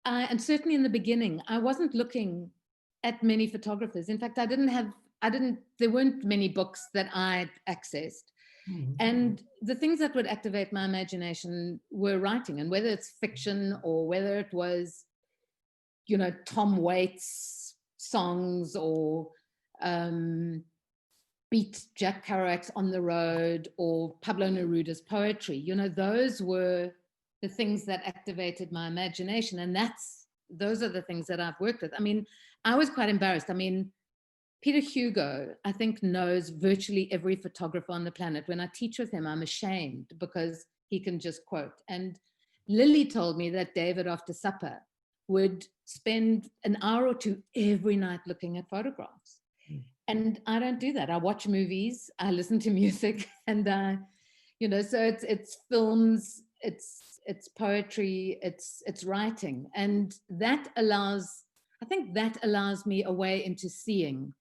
and certainly in the beginning, I wasn't looking at many photographers. In fact, there weren't many books that I accessed. And the things that would activate my imagination were writing, and whether it's fiction or whether it was, you know, Tom Waits songs or beat Jack Kerouac's On the Road or Pablo Neruda's poetry, you know, those were the things that activated my imagination. And those are the things that I've worked with. I mean, I was quite embarrassed. I mean, Peter Hugo, I think, knows virtually every photographer on the planet. When I teach with him, I'm ashamed because he can just quote. And Lily told me that David, after supper, would spend an hour or two every night looking at photographs. And I don't do that. I watch movies, I listen to music, and you know, so it's films, it's poetry, it's writing, and that allows me a way into seeing.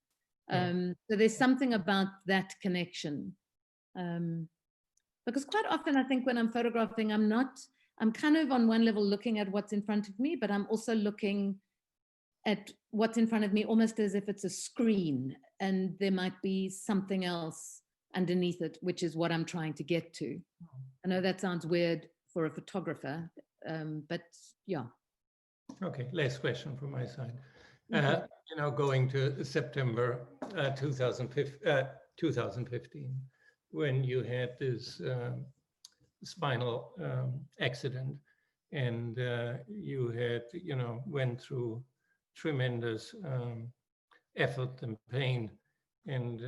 So there's something about that connection, because quite often I think when I'm photographing, I'm kind of on one level looking at what's in front of me, but I'm also looking at what's in front of me almost as if it's a screen, and there might be something else underneath it, which is what I'm trying to get to. I know that sounds weird for a photographer, but yeah. Okay, last question from my side. You know, going to September 2015, when you had this spinal accident, and you had, you know, went through tremendous effort and pain, and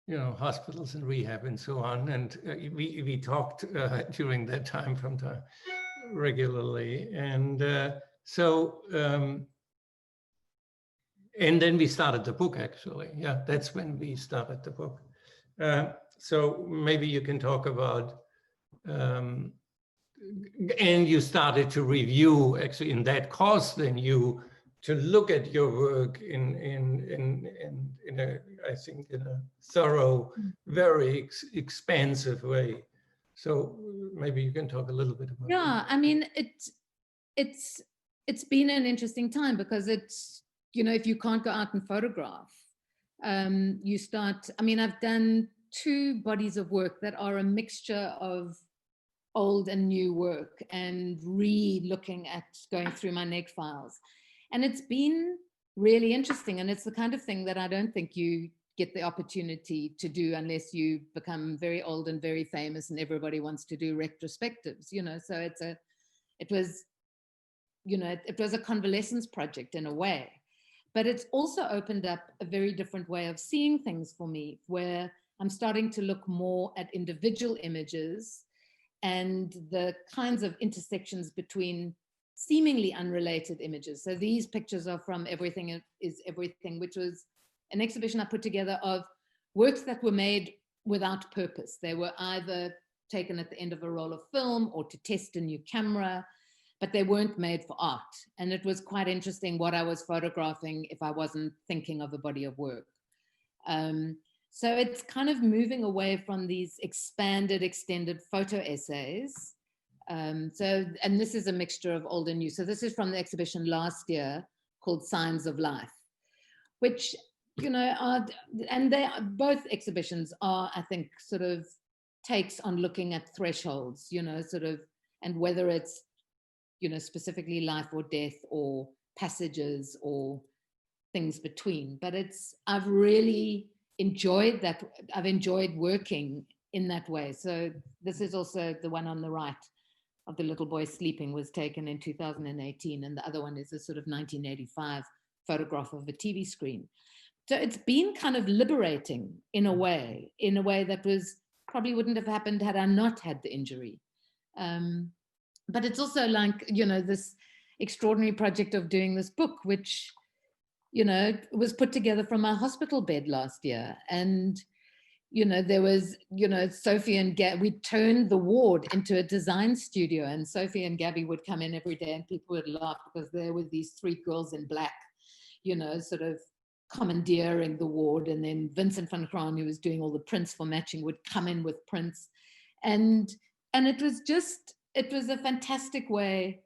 you know, hospitals and rehab and so on. And we talked during that time regularly, and and then we started the book, actually. Yeah, that's when we started the book. So maybe you can talk about, and you started to review, actually, in that course, then to look at your work in a, I think, in a thorough, very expansive way. So maybe you can talk a little bit about that. I mean, it's been an interesting time because it's, you know, if you can't go out and photograph, you start, I mean, I've done 2 bodies of work that are a mixture of old and new work, and re-looking at going through my neg files. And it's been really interesting. And it's the kind of thing that I don't think you get the opportunity to do unless you become very old and very famous and everybody wants to do retrospectives, you know. So it was a convalescence project in a way, but it's also opened up a very different way of seeing things for me, where I'm starting to look more at individual images and the kinds of intersections between seemingly unrelated images. So these pictures are from Everything is Everything, which was an exhibition I put together of works that were made without purpose. They were either taken at the end of a roll of film or to test a new camera, but they weren't made for art. And it was quite interesting what I was photographing if I wasn't thinking of a body of work. So it's kind of moving away from these expanded, extended photo essays. And this is a mixture of old and new. So this is from the exhibition last year called Signs of Life, which, you know, both exhibitions are, I think, sort of takes on looking at thresholds, you know, sort of, and whether it's, you know, specifically life or death or passages or things between. But I've really enjoyed that. I've enjoyed working in that way. So this is also the one on the right of the little boy sleeping, was taken in 2018. And the other one is a sort of 1985 photograph of a TV screen. So it's been kind of liberating in a way that was probably wouldn't have happened had I not had the injury. But it's also like, you know, this extraordinary project of doing this book, which, you know, was put together from my hospital bed last year. And, you know, there was, you know, Sophie and we turned the ward into a design studio, and Sophie and Gabby would come in every day and people would laugh because there were these 3 girls in black, you know, sort of commandeering the ward. And then Vincent van Graan, who was doing all the prints for matching, would come in with prints. And it was a fantastic way,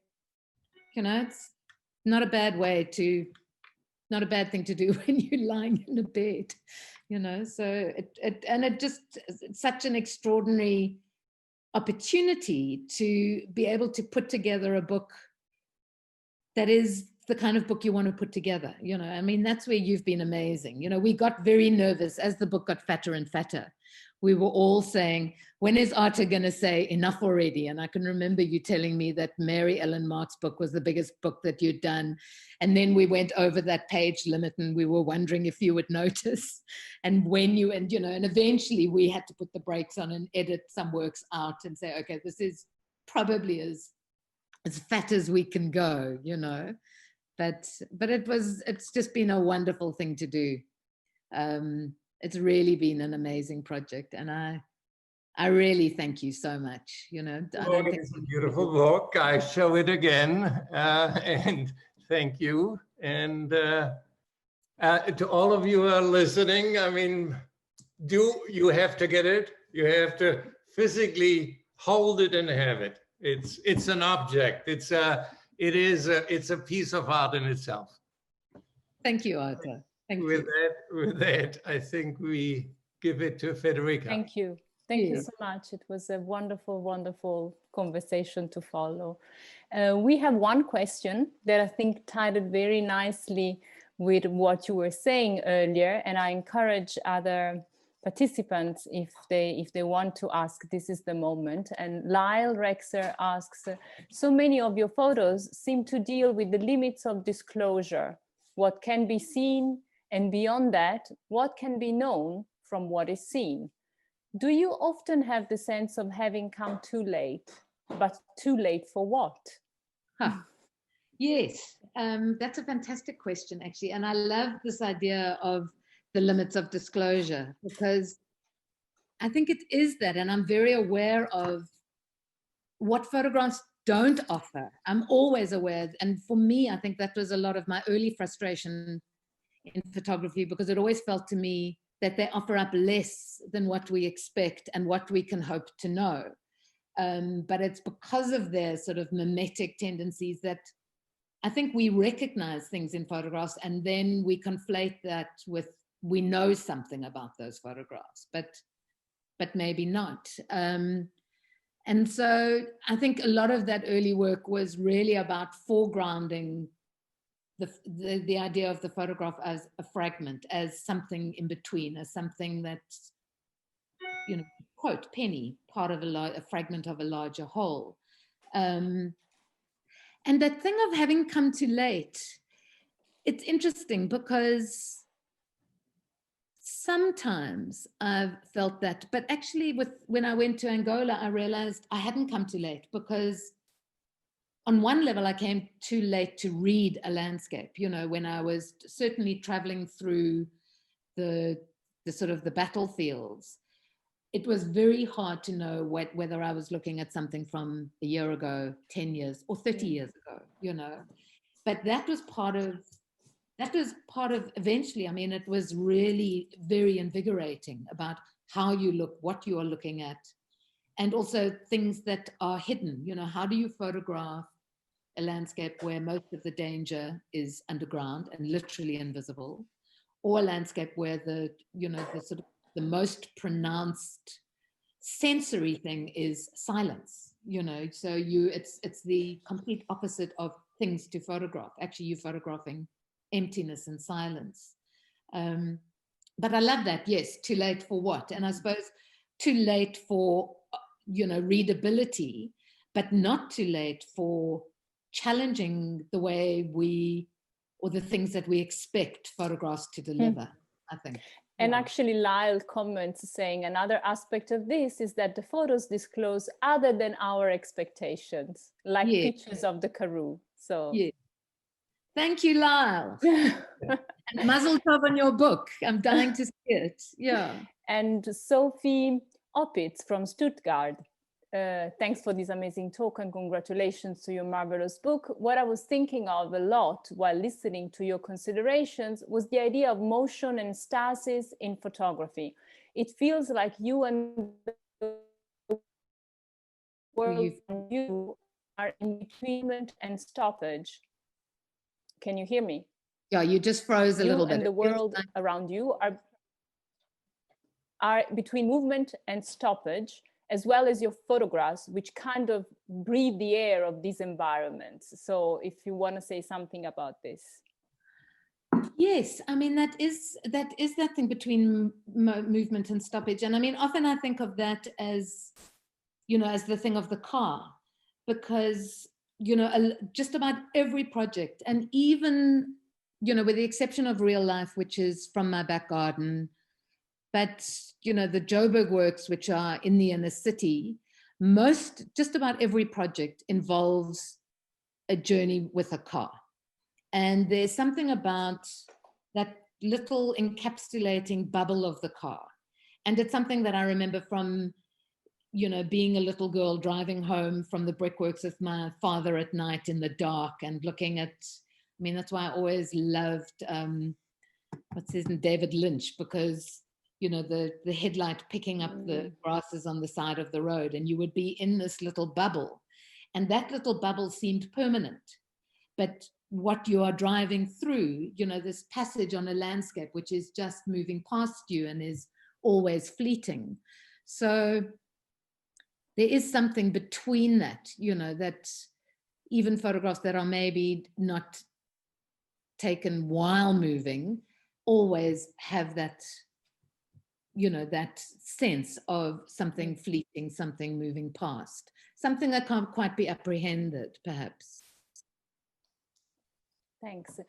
you know, it's not a bad not a bad thing to do when you're lying in a bed, you know. So it's such an extraordinary opportunity to be able to put together a book that is the kind of book you want to put together, you know. I mean, that's where you've been amazing. You know, we got very nervous as the book got fatter and fatter. We were all saying, when is Artur going to say enough already? And I can remember you telling me that Mary Ellen Mark's book was the biggest book that you'd done. And then we went over that page limit and we were wondering if you would notice. And and eventually we had to put the brakes on and edit some works out and say, okay, this is probably as fat as we can go, you know. But it's just been a wonderful thing to do. It's really been an amazing project, and I really thank you so much. You know, it's a beautiful book. I show it again, and thank you. And to all of you who are listening, I mean, you have to get it. You have to physically hold it and have it. It's an object. It's a piece of art in itself. Thank you, Artur. Thank you. With that, I think we give it to Federica. Thank you. Thank you so much. It was a wonderful, wonderful conversation to follow. We have one question that I think tied it very nicely with what you were saying earlier, and I encourage other participants, if they want to ask, this is the moment. And Lyle Rexer asks, so many of your photos seem to deal with the limits of disclosure, what can be seen, and beyond that, what can be known from what is seen. Do you often have the sense of having come too late, but too late for what? Yes, that's a fantastic question, actually. And I love this idea of the limits of disclosure, because I think it is that, and I'm very aware of what photographs don't offer. I'm always aware. And for me, I think that was a lot of my early frustration in photography, because it always felt to me that they offer up less than what we expect and what we can hope to know. But it's because of their sort of mimetic tendencies that I think we recognize things in photographs, and then we conflate that with we know something about those photographs, but maybe not. And so I think a lot of that early work was really about foregrounding the idea of the photograph as a fragment, as something in between, as something that's, you know, quote, penny, part of a fragment of a larger whole. And that thing of having come too late, it's interesting because sometimes I've felt that, but actually when I went to Angola, I realized I hadn't come too late, because on one level, I came too late to read a landscape. You know, when I was certainly traveling through the sort of the battlefields, it was very hard to know whether I was looking at something from a year ago, 10 years, or 30 years ago, you know. But that was part of eventually, I mean, it was really very invigorating about how you look, what you are looking at, and also things that are hidden. You know, how do you photograph a landscape where most of the danger is underground and literally invisible, or a landscape where the sort of the most pronounced sensory thing is silence, you know. So it's the complete opposite of things to photograph. Actually, you're photographing emptiness and silence. But I love that. Yes, too late for what? And I suppose too late for, you know, readability, but not too late for challenging the way or the things that we expect photographs to deliver, I think. And actually Lyle comments saying another aspect of this is that the photos disclose other than our expectations, like pictures of the Karoo. So thank you, Lyle. And mazel tov on your book. I'm dying to see it. Yeah. And Sophie Opitz from Stuttgart. Thanks for this amazing talk and congratulations to your marvelous book. What I was thinking of a lot while listening to your considerations was the idea of motion and stasis in photography. It feels like you and the world you are in between movement and stoppage. Can you hear me? Yeah, you just froze a little bit. And the world around you are between movement and stoppage, as well as your photographs, which kind of breathe the air of these environments. So if you want to say something about this. Yes, I mean, that is that thing between movement and stoppage. And I mean, often I think of that as, you know, as the thing of the car, because, you know, just about every project, and even, you know, with the exception of Real Life, which is from my back garden, but, you know, the Joburg works, which are in the inner city, just about every project involves a journey with a car. And there's something about that little encapsulating bubble of the car. And it's something that I remember from, you know, being a little girl driving home from the brickworks with my father at night in the dark and looking at, I mean, that's why I always loved, what's his name, David Lynch, because, you know, the headlight picking up the grasses on the side of the road, and you would be in this little bubble. And that little bubble seemed permanent. But what you are driving through, you know, this passage on a landscape, which is just moving past you and is always fleeting. So there is something between that, you know, that even photographs that are maybe not taken while moving always have that, you know, that sense of something fleeting, something moving past, something that can't quite be apprehended, perhaps. Thanks.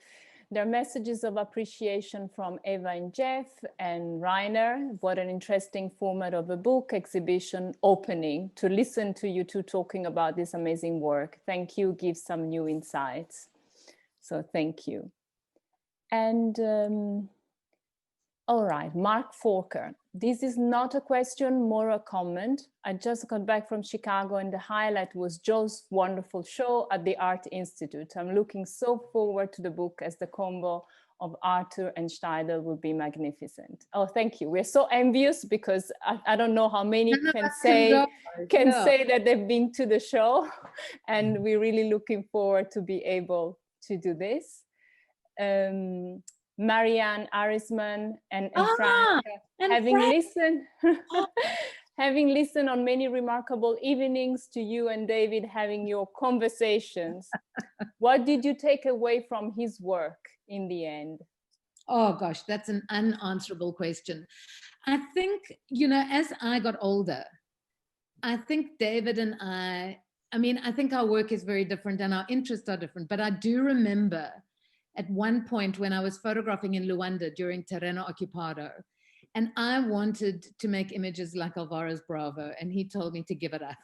There are messages of appreciation from Eva and Jeff and Rainer. What an interesting format of a book exhibition opening to listen to you two talking about this amazing work. Thank you, gives some new insights. So thank you. And all right, Mark Forker. This is not a question, more a comment. I just got back from Chicago and the highlight was Jo's wonderful show at the Art Institute. I'm looking so forward to the book, as the combo of Artur and Steidl will be magnificent. Oh, thank you. We're so envious because I don't know how many can say that they've been to the show. And we're really looking forward to be able to do this. Marianne Arisman and Frank, having listened on many remarkable evenings to you and David having your conversations. What did you take away from his work in the end? Oh gosh, that's an unanswerable question. I think, as I got older, I think David and I think our work is very different and our interests are different, but I do remember at one point when I was photographing in Luanda during Terreno Occupado, and I wanted to make images like Alvarez Bravo, and he told me to give it up.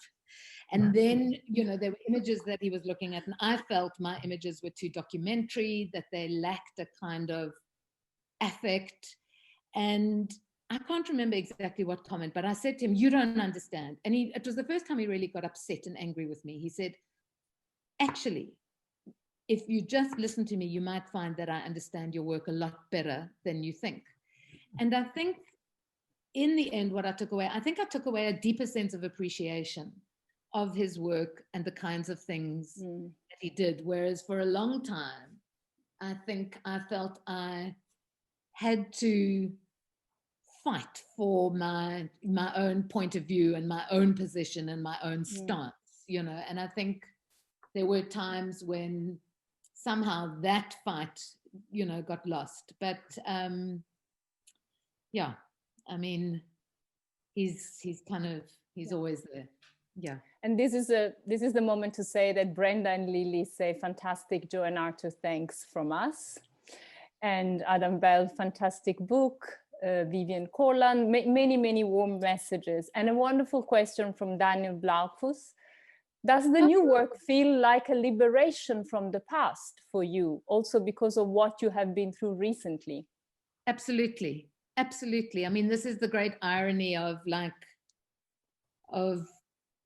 And then, there were images that he was looking at, and I felt my images were too documentary, that they lacked a kind of affect. And I can't remember exactly what comment, but I said to him, you don't understand. And it was the first time he really got upset and angry with me. He said, actually, if you just listen to me, you might find that I understand your work a lot better than you think. And I think in the end, what I took away a deeper sense of appreciation of his work and the kinds of things that he did. Whereas for a long time, I think I felt I had to fight for my own point of view and my own position and my own stance, and I think there were times when somehow that fight, got lost. But yeah, I mean, he's always there. Yeah. And this is the moment to say that Brenda and Lily say fantastic Jo and Artur thanks from us. And Adam Bell, fantastic book. Vivian Corland, many warm messages, and a wonderful question from Daniel Blaufus. Does the new work feel like a liberation from the past for you, also because of what you have been through recently? Absolutely. I mean, this is the great irony of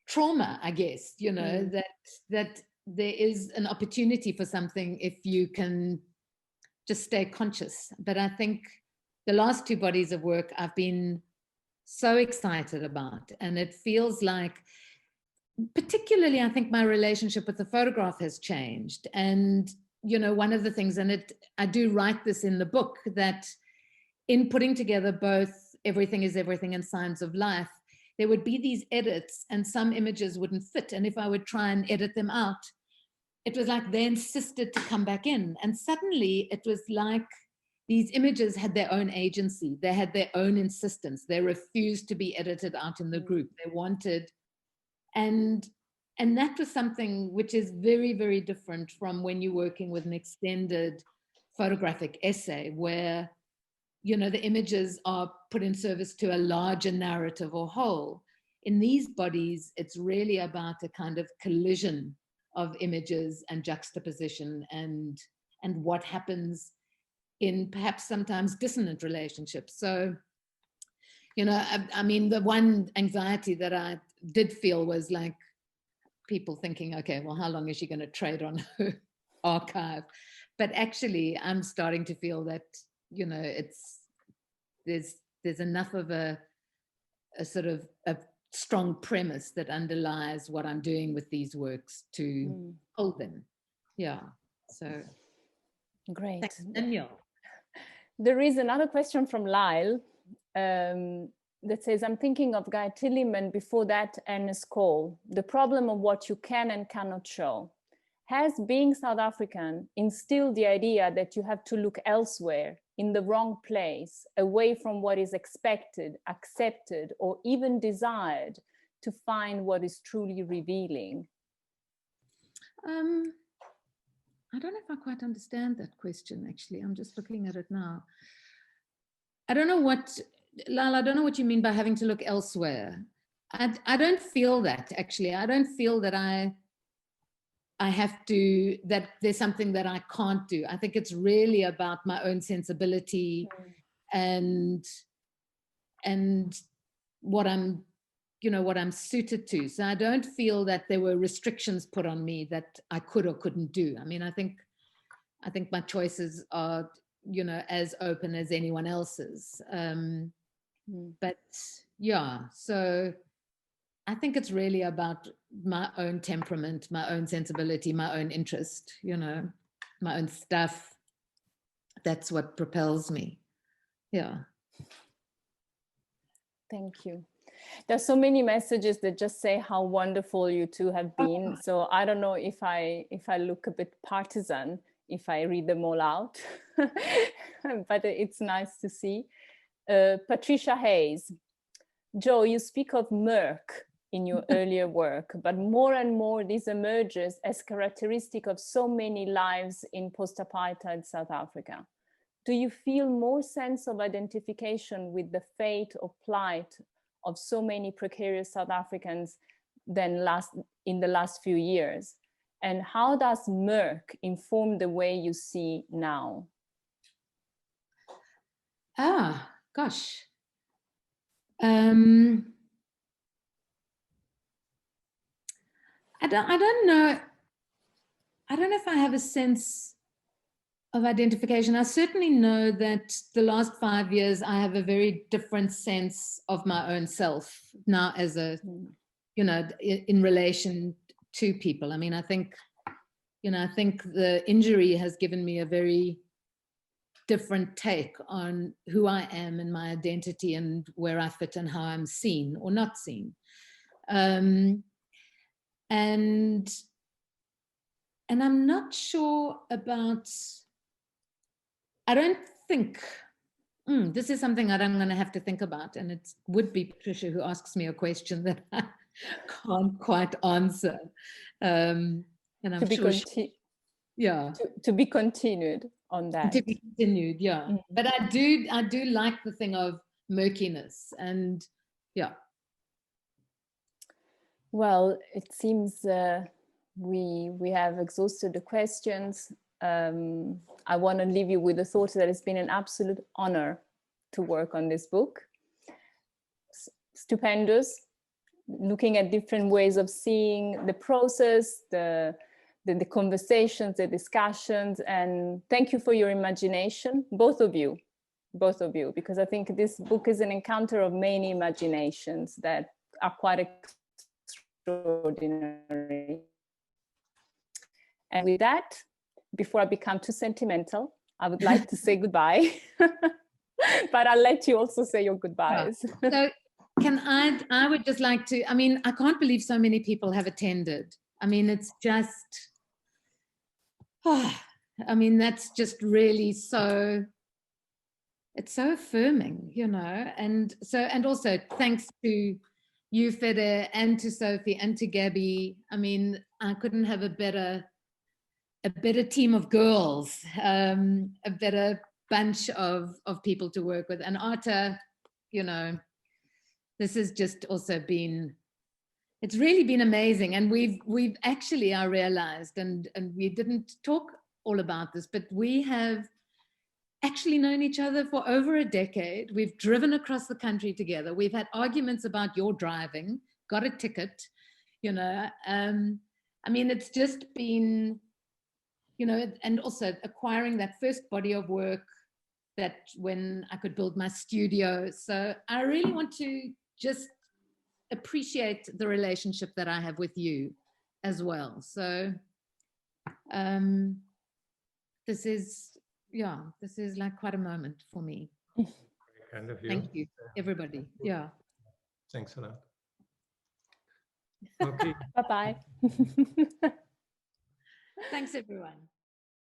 trauma, I guess, that there is an opportunity for something if you can just stay conscious. But I think the last two bodies of work I've been so excited about, and it feels like, particularly, I think my relationship with the photograph has changed. And, one of the things, and I do write this in the book, that in putting together both Everything is Everything and Signs of Life, there would be these edits and some images wouldn't fit. And if I would try and edit them out, it was like they insisted to come back in. And suddenly it was like these images had their own agency. They had their own insistence. They refused to be edited out in the group. They wanted, and that was something which is very, very different from when you're working with an extended photographic essay where, the images are put in service to a larger narrative or whole. In these bodies, it's really about a kind of collision of images and juxtaposition and what happens in perhaps sometimes dissonant relationships. So, I mean, the one anxiety that I did feel was like people thinking, okay, well, how long is she going to trade on her archive? But actually, I'm starting to feel that, there's enough of a sort of a strong premise that underlies what I'm doing with these works to hold them. Yeah. So great. Thanks, Daniel. There is another question from Lyle that says, I'm thinking of Guy Tilliman, before that Ernest Cole, the problem of what you can and cannot show. Has being South African instilled the idea that you have to look elsewhere, in the wrong place, away from what is expected, accepted, or even desired, to find what is truly revealing? I don't know if I quite understand that question, actually. I'm just looking at it now. I don't know what, Lala, I don't know what you mean by having to look elsewhere. I don't feel that, actually. I don't feel that I have to, that there's something that I can't do. I think it's really about my own sensibility and what I'm, what I'm suited to. So I don't feel that there were restrictions put on me that I could or couldn't do. I mean, I think my choices are, as open as anyone else's. But yeah, so I think it's really about my own temperament, my own sensibility, my own interest, my own stuff. that's what propels me. Yeah. Thank you. There's so many messages that just say how wonderful you two have been. So I don't know if I look a bit partisan if I read them all out, but it's nice to see. Patricia Hayes, Jo, you speak of murk in your earlier work, but more and more this emerges as characteristic of so many lives in post-apartheid South Africa. Do you feel more sense of identification with the fate or plight of so many precarious South Africans than in the last few years? And how does murk inform the way you see now? Gosh. I don't know. I don't know if I have a sense of identification. I certainly know that the last 5 years, I have a very different sense of my own self now as a, you know, in relation to people. I mean, I think the injury has given me a very different take on who I am and my identity and where I fit and how I'm seen or not seen. And I'm not sure about, I don't think, this is something that I'm going to have to think about, and it would be Patricia who asks me a question that I can't quite answer. And I'm sure to be continued on that. To be continued, yeah. Mm-hmm. But I do like the thing of murkiness, and yeah. Well, it seems we have exhausted the questions. I want to leave you with the thought that it's been an absolute honor to work on this book. Stupendous, looking at different ways of seeing the process, the conversations, the discussions, and thank you for your imagination, both of you, because I think this book is an encounter of many imaginations that are quite extraordinary. And with that, before I become too sentimental, I would like to say goodbye, but I'll let you also say your goodbyes. So I would just like to, I mean, I can't believe so many people have attended. I mean, it's just, I mean, that's just really so, it's so affirming, you know, and also thanks to you, Fede, and to Sophie and to Gabby. I mean, I couldn't have a better team of girls, a better bunch of people to work with. And Artur, you know, this has just also been, it's really been amazing. And we've actually, I realized, and we didn't talk all about this, but we have actually known each other for over a decade. We've driven across the country together. We've had arguments about your driving, got a ticket, you know. I mean, it's just been, you know, and also acquiring that first body of work that when I could build my studio. So I really want to just appreciate the relationship that I have with you as well. So this is like quite a moment for me. Kind of you. Thank you, everybody. Yeah. Thanks a lot. Okay. Bye-bye. Thanks, everyone.